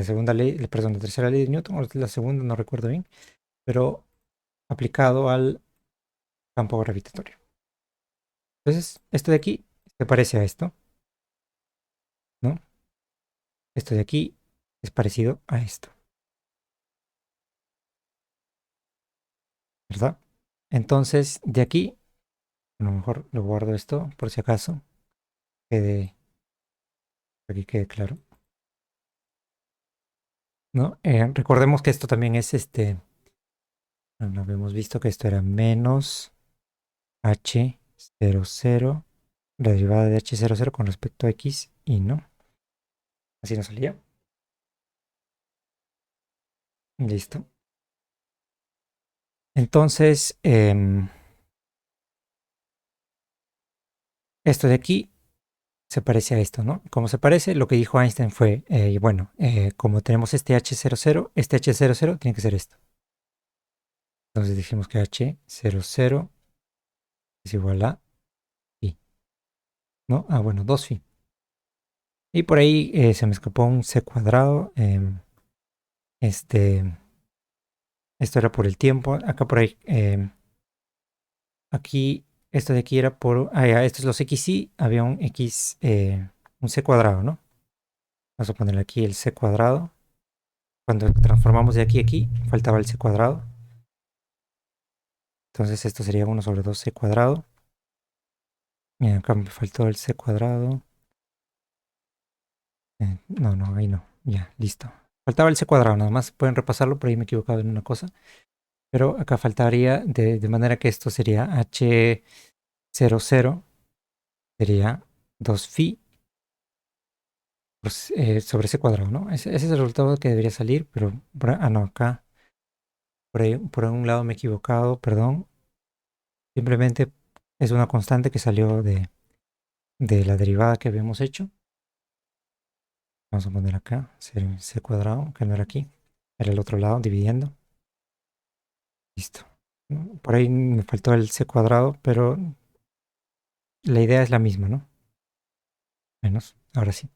segunda ley, perdón, la tercera ley de Newton, o la segunda, no recuerdo bien, pero aplicado al campo gravitatorio. Entonces, esto de aquí se parece a esto, ¿no? Esto de aquí es parecido a esto, ¿verdad? Entonces, de aquí, a lo mejor lo guardo esto por si acaso, quede, aquí quede claro, ¿no? Recordemos que esto también es no habíamos visto que esto era menos h00, la derivada de h00 con respecto a x y, ¿no? Así nos salía. Listo. Entonces, esto de aquí se parece a esto, ¿no? Como se parece, lo que dijo Einstein fue, bueno, como tenemos este H00 tiene que ser esto. Entonces dijimos que H00 es igual a phi, ¿no? Bueno, 2 phi. Y por ahí se me escapó un c cuadrado. Este, esto era por el tiempo. Acá por ahí, aquí, esto de aquí era por, ya, estos los xy, había un c cuadrado, ¿no? Vamos a ponerle aquí el c cuadrado. Cuando transformamos de aquí a aquí, faltaba el c cuadrado. Entonces esto sería 1 sobre 2c cuadrado. Y acá me faltó el c cuadrado. No, ahí no. Ya, listo. Faltaba el c cuadrado, nada más. Pueden repasarlo, por ahí me he equivocado en una cosa. Pero acá faltaría de manera que esto sería h00, sería 2 phi sobre c cuadrado, ¿no? Ese es el resultado que debería salir, pero, no, acá, por ahí, por un lado me he equivocado, perdón. Simplemente es una constante que salió de la derivada que habíamos hecho. Vamos a poner acá c cuadrado, que no era aquí, era el otro lado, dividiendo. Listo. ¿No? Por ahí me faltó el c cuadrado, pero la idea es la misma, ¿no? Menos, ahora sí.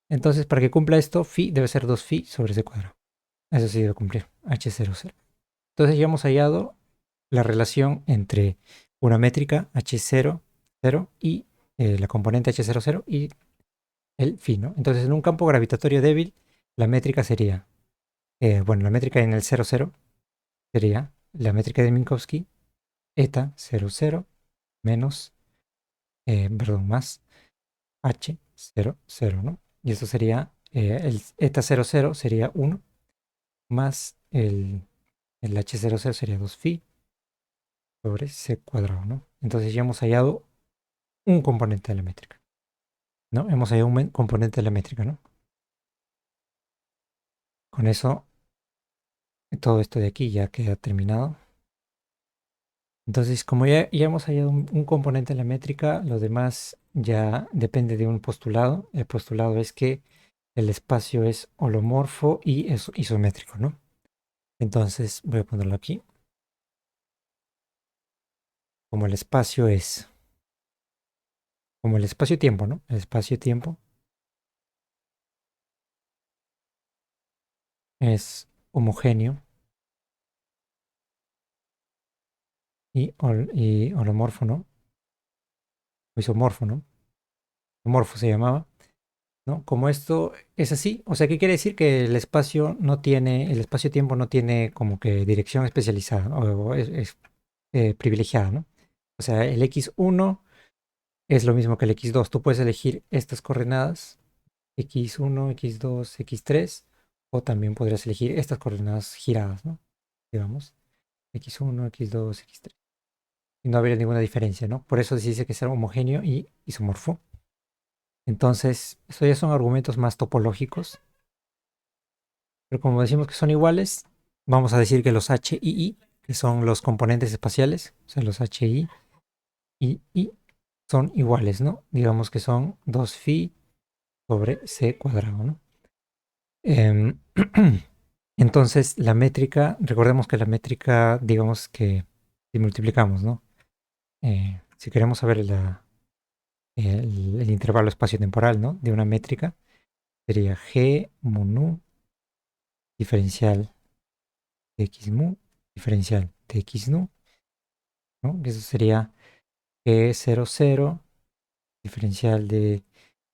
Entonces, para que cumpla esto, phi debe ser 2 phi sobre c cuadrado. Eso sí debe cumplir, h00. Entonces ya hemos hallado la relación entre una métrica h00 y la componente h00 y el phi, ¿no? Entonces, en un campo gravitatorio débil, la métrica sería, bueno, la métrica en el 00 sería la métrica de Minkowski, eta 00 menos, perdón, más H00, ¿no? Y esto sería, el eta 00 sería 1 más el H00 sería 2 phi sobre C cuadrado, ¿no? Entonces ya hemos hallado un componente de la métrica, ¿no? Hemos hallado un componente de la métrica, ¿no? Con eso, todo esto de aquí ya queda terminado. Entonces, como ya hemos hallado un componente de la métrica, lo demás ya depende de un postulado. El postulado es que el espacio es holomorfo y es isométrico, ¿no? Entonces, voy a ponerlo aquí. Como el espacio es, como el espacio-tiempo, ¿no? El espacio-tiempo es homogéneo y holomorfo, ¿no? O isomorfo, ¿no? Homorfo se llamaba, ¿no? Como esto es así, o sea, ¿qué quiere decir? Que el espacio no tiene, el espacio-tiempo no tiene como que dirección especializada, ¿no? O es privilegiada, ¿no? O sea, el x1 es lo mismo que el x2. Tú puedes elegir estas coordenadas, x1, x2, x3, o también podrías elegir estas coordenadas giradas, ¿no? Digamos, x1, x2, x3. Y no habría ninguna diferencia, ¿no? Por eso se dice que es homogéneo y isomorfo. Entonces, estos ya son argumentos más topológicos. Pero como decimos que son iguales, vamos a decir que los h y i, que son los componentes espaciales, o sea, los h y i son iguales, ¿no? Digamos que son 2 phi sobre c cuadrado, ¿no? Em, entonces, la métrica, recordemos que la métrica, digamos que si multiplicamos, ¿no? Si queremos saber el intervalo espacio-temporal, ¿no? De una métrica, sería g mu nu diferencial de x mu diferencial de x nu, ¿no? Eso sería g00 diferencial de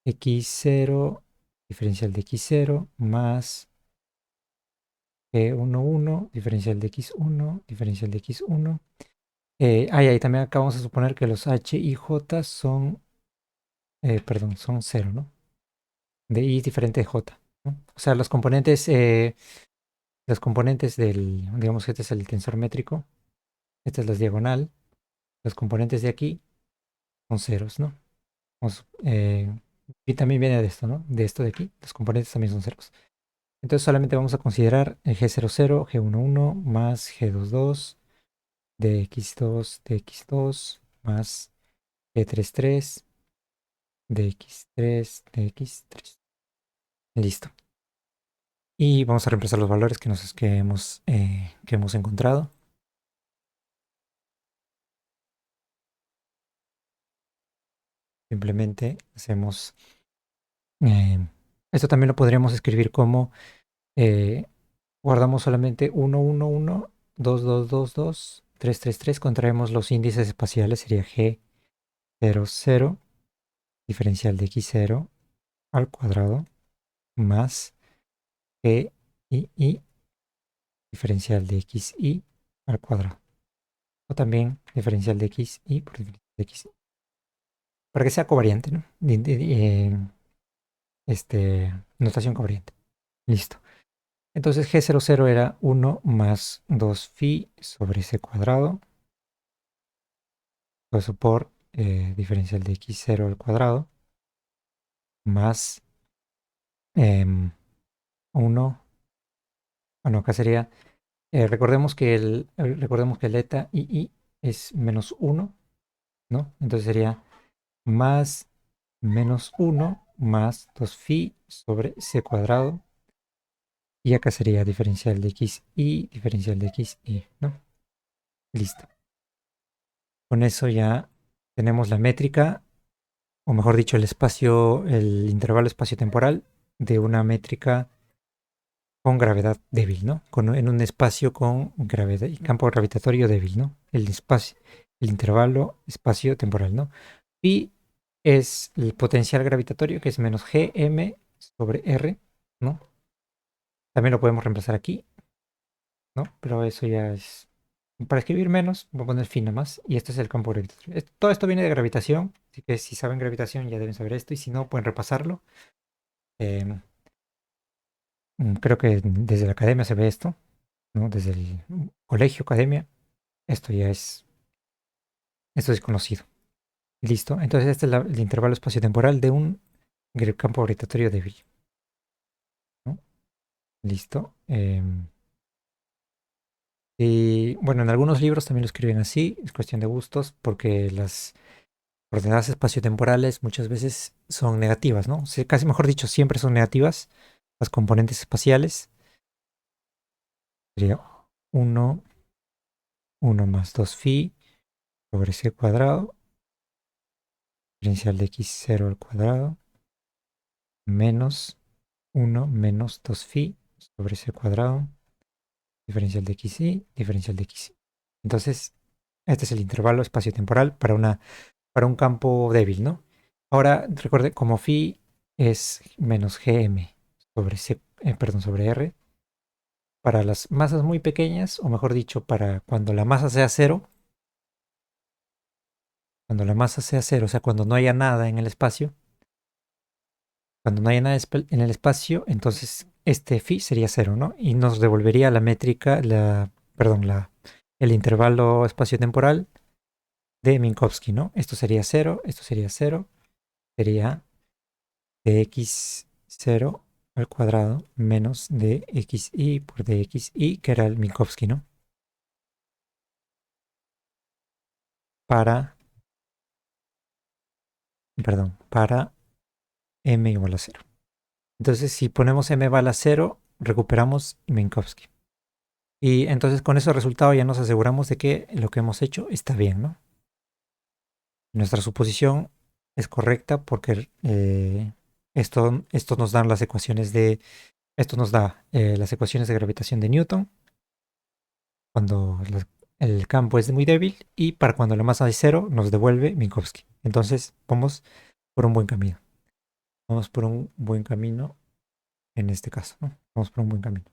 x0 diferencial de x0 más g11 diferencial de x1 diferencial de x1. Ahí también acá vamos a suponer que los h y j son, perdón, son 0, ¿no? De i diferente de j, ¿no? O sea, los componentes del, digamos que este es el tensor métrico, esta es la diagonal, los componentes de aquí son ceros, ¿no? Y también viene de esto, ¿no? De esto de aquí, los componentes también son ceros. Entonces solamente vamos a considerar el G00, G11 más G22 de x2 más G33 de x3 de x3. Listo. Y vamos a reemplazar los valores que hemos encontrado. Simplemente hacemos... esto también lo podríamos escribir como guardamos solamente 1, 1, 1, 2, 2, 2, 2, 3, 3, 3. Contraemos los índices espaciales. Sería G0, 0, diferencial de x0 al cuadrado más G y diferencial de xi al cuadrado. O también diferencial de xi por diferencial de xi. Para que sea covariante, ¿no? Notación covariante. Listo. Entonces G00 era 1 más 2 phi sobre c cuadrado. Eso por diferencial de x0 al cuadrado. Más 1. Bueno, acá sería. Recordemos que el eta y es menos 1, ¿no? Entonces sería más menos 1 más 2 phi sobre c cuadrado. Y acá sería diferencial de xi, diferencial de xi, ¿no? Listo. Con eso ya tenemos la métrica, o mejor dicho, el intervalo espacio-temporal de una métrica con gravedad débil, ¿no? En un espacio con gravedad y campo gravitatorio débil, ¿no? El intervalo espacio-temporal, ¿no? Y es el potencial gravitatorio, que es menos gm sobre r, ¿no? También lo podemos reemplazar aquí, ¿no? Pero eso para escribir menos, voy a poner phi nomás. Y esto es el campo gravitatorio. Todo esto viene de gravitación. Así que si saben gravitación ya deben saber esto. Y si no, pueden repasarlo. Em, Creo que desde la academia se ve esto, ¿no? Desde el colegio, academia. Esto ya esto es conocido. Listo. Entonces este es el intervalo espaciotemporal de un campo gravitatorio débil, ¿no? Listo. Y bueno, en algunos libros también lo escriben así, es cuestión de gustos, porque las coordenadas espaciotemporales muchas veces son negativas, ¿no? Casi mejor dicho, siempre son negativas. Las componentes espaciales sería uno más 2 phi sobre c cuadrado, diferencial de x0 al cuadrado, menos uno menos 2 phi sobre c cuadrado, diferencial de xy, diferencial de xy. Entonces, este es el intervalo espaciotemporal para un campo débil, ¿no? Ahora, recuerde, como phi es menos gm sobre c, perdón, sobre r, para las masas muy pequeñas, o mejor dicho, para cuando la masa sea cero, cuando la masa sea cero, o sea, cuando no haya nada en el espacio, cuando no haya nada en el espacio, entonces este phi sería cero, ¿no? Y nos devolvería la métrica, perdón, el intervalo espaciotemporal de Minkowski, ¿no? Esto sería cero, sería de x0 al cuadrado menos de xy por dxy, que era el Minkowski, ¿no? Para, perdón, para m igual a cero. Entonces, si ponemos m igual a cero, recuperamos Minkowski. Y entonces con ese resultado ya nos aseguramos de que lo que hemos hecho está bien, ¿no? Nuestra suposición es correcta porque esto nos dan las ecuaciones esto nos da las ecuaciones de gravitación de Newton cuando el campo es muy débil y para cuando la masa es cero nos devuelve Minkowski. Entonces vamos por un buen camino. Vamos por un buen camino en este caso, ¿no? Vamos por un buen camino.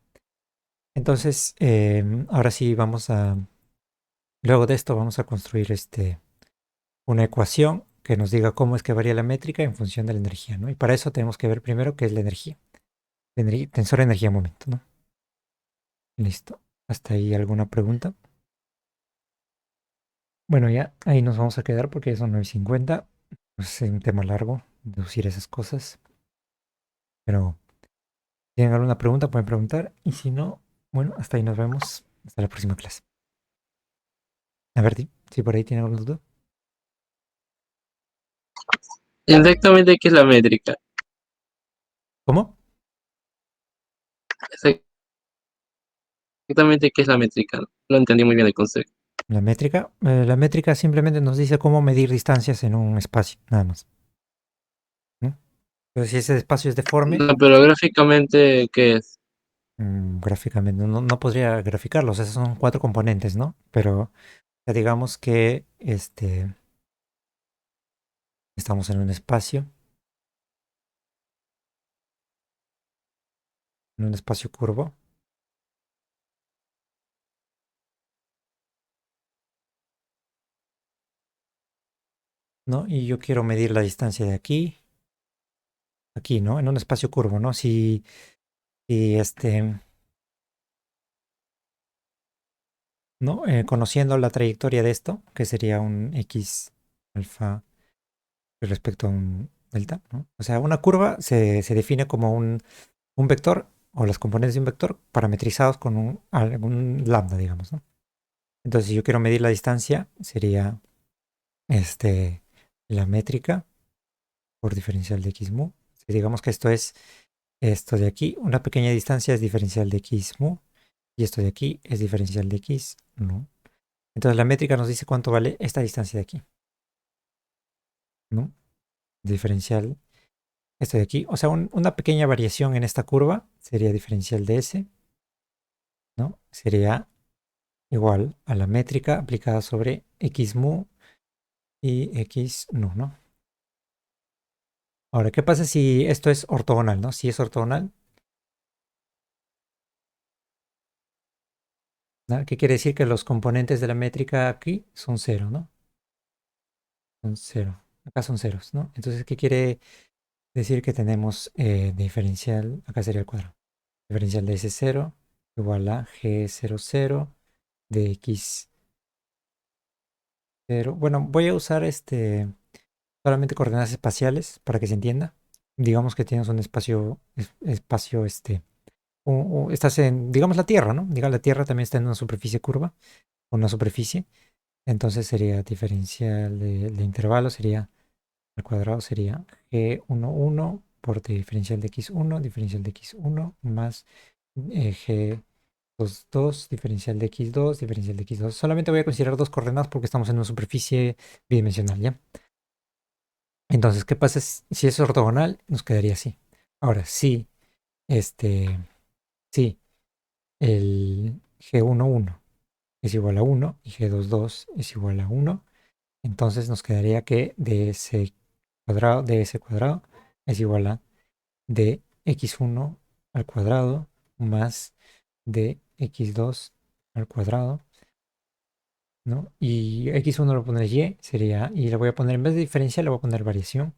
Entonces, ahora sí luego de esto vamos a construir una ecuación que nos diga cómo es que varía la métrica en función de la energía, ¿no? Y para eso tenemos que ver primero qué es la energía. Tensor energía-momento, ¿no? Listo. ¿Hasta ahí alguna pregunta? Bueno, ya ahí nos vamos a quedar porque ya son 9:50. Es un tema largo deducir esas cosas. Pero si tienen alguna pregunta, pueden preguntar. Y si no, bueno, hasta ahí nos vemos. Hasta la próxima clase. A ver, si por ahí tienen alguna duda. Exactamente qué es la métrica. ¿Cómo? Exactamente qué es la métrica. No entendí muy bien el concepto. La métrica. La métrica simplemente nos dice cómo medir distancias en un espacio, nada más, ¿no? Entonces, si ese espacio es deforme, No, pero gráficamente, ¿qué es? gráficamente, no podría graficarlos, esos son cuatro componentes, ¿no? Pero ya digamos que estamos en un espacio curvo, ¿no? Y yo quiero medir la distancia de aquí, ¿no? En un espacio curvo, ¿no? Si ¿no? Conociendo la trayectoria de esto, que sería un x alfa respecto a un delta, ¿no? O sea, una curva se define como un vector o las componentes de un vector parametrizados con algún lambda, digamos, ¿no? Entonces, si yo quiero medir la distancia, sería este, la métrica por diferencial de x mu. Si digamos que esto es esto de aquí, una pequeña distancia es diferencial de x mu y esto de aquí es diferencial de x nu. Entonces, la métrica nos dice cuánto vale esta distancia de aquí, ¿no? Diferencial esto de aquí. O sea, una pequeña variación en esta curva sería diferencial de s, ¿no? Sería igual a la métrica aplicada sobre x mu y x nu, ¿no? Ahora, ¿qué pasa si esto es ortogonal, ¿no? Si es ortogonal, ¿no? ¿Qué quiere decir? Que los componentes de la métrica aquí son cero, ¿no? Son cero. Acá son ceros, ¿no? Entonces, ¿qué quiere decir? Que tenemos diferencial, acá sería el cuadrado. Diferencial de S0 igual a G00 de X0. Bueno, voy a usar solamente coordenadas espaciales para que se entienda. Digamos que tienes un espacio, estás en, digamos, la Tierra, ¿no? Digamos, la Tierra también está en una superficie curva, una superficie. Entonces sería diferencial de intervalo, sería al cuadrado, sería G11 por diferencial de X1, diferencial de X1 más G22, diferencial de X2, diferencial de X2. Solamente voy a considerar dos coordenadas porque estamos en una superficie bidimensional, ¿ya? Entonces, ¿qué pasa si es ortogonal? Nos quedaría así. Ahora, este, si el G11 es igual a 1 y G22 es igual a 1, entonces nos quedaría que de ese cuadrado es igual a de x1 al cuadrado más de x2 al cuadrado, ¿no? Y x1 lo pondré y, sería, y le voy a poner, en vez de diferencial, le voy a poner variación,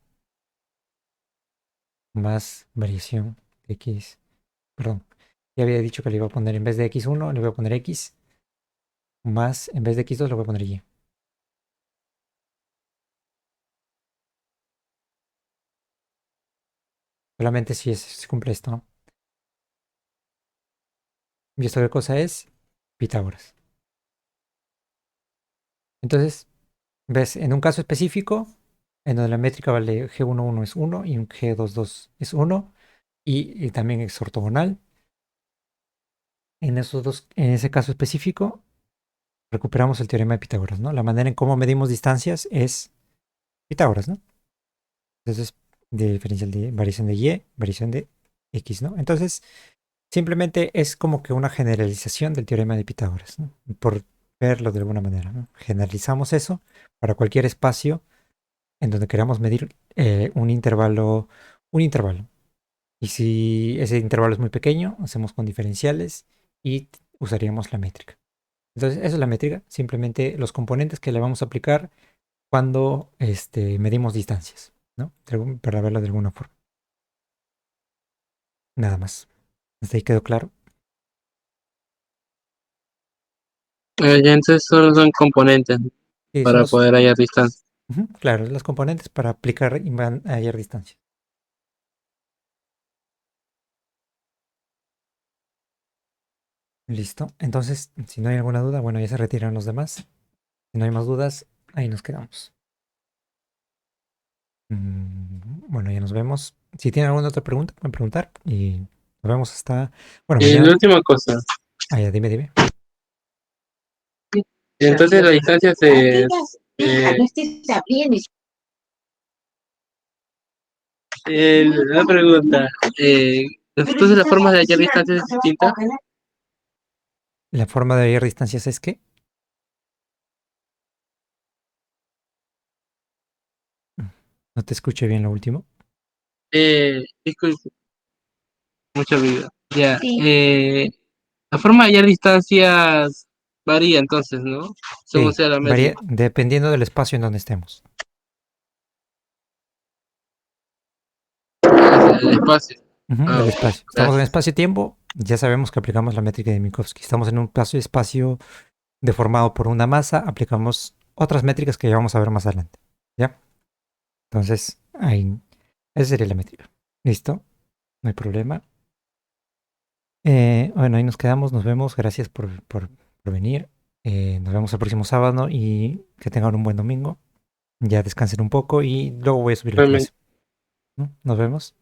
más variación de x, perdón, ya había dicho que le iba a poner, en vez de x1, le voy a poner x, más, en vez de x2, le voy a poner y. Solamente si se cumple esto, ¿no? ¿Y esto qué cosa es? Pitágoras. Entonces, ves, en un caso específico, en donde la métrica vale G11 es 1 y un G22 es 1, y también es ortogonal, en ese caso específico, recuperamos el teorema de Pitágoras, ¿no? La manera en cómo medimos distancias es Pitágoras, ¿no? Entonces, de diferencial de variación de Y, variación de X, ¿no? Entonces, simplemente es como que una generalización del teorema de Pitágoras, ¿no? Por verlo de alguna manera, ¿no? Generalizamos eso para cualquier espacio en donde queramos medir un intervalo. Y si ese intervalo es muy pequeño, hacemos con diferenciales y usaríamos la métrica. Entonces, esa es la métrica, simplemente los componentes que le vamos a aplicar cuando medimos distancias, ¿no? Para verlo de alguna forma. Nada más. ¿Hasta ahí quedó claro? Ya entonces solo son componentes Sí, para poder hallar distancia. claro, los componentes para aplicar y hallar distancia. Listo. Entonces, si no hay alguna duda, bueno, ya se retiran los demás. Si no hay más dudas, ahí nos quedamos. Bueno, ya nos vemos. Si tienen alguna otra pregunta, pueden preguntar y nos vemos hasta, bueno, Y la mañana. última cosa, Ah, ya, dime. entonces la distancia se... una pregunta, entonces la forma de hallar distancia es distinta. La forma de hallar distancias es que no te escuché bien lo último. Disculpe, mucha vida. Ya, la forma de hallar distancias varía entonces, ¿no? Según Sí, sea la varía métrica. dependiendo del espacio en donde estemos. El espacio. Ujú, Ah, del ok, espacio. Estamos en gracias. espacio-tiempo, ya sabemos que aplicamos la métrica de Minkowski. Estamos en un espacio deformado por una masa, aplicamos otras métricas que ya vamos a ver más adelante. ¿Ya? Entonces, ahí, esa sería la métrica. ¿Listo? No hay problema. Bueno, ahí nos quedamos, nos vemos. Gracias por venir. Nos vemos el próximo sábado y que tengan un buen domingo. Ya descansen un poco y luego voy a subir la clase, Realmente. ¿no? Nos vemos.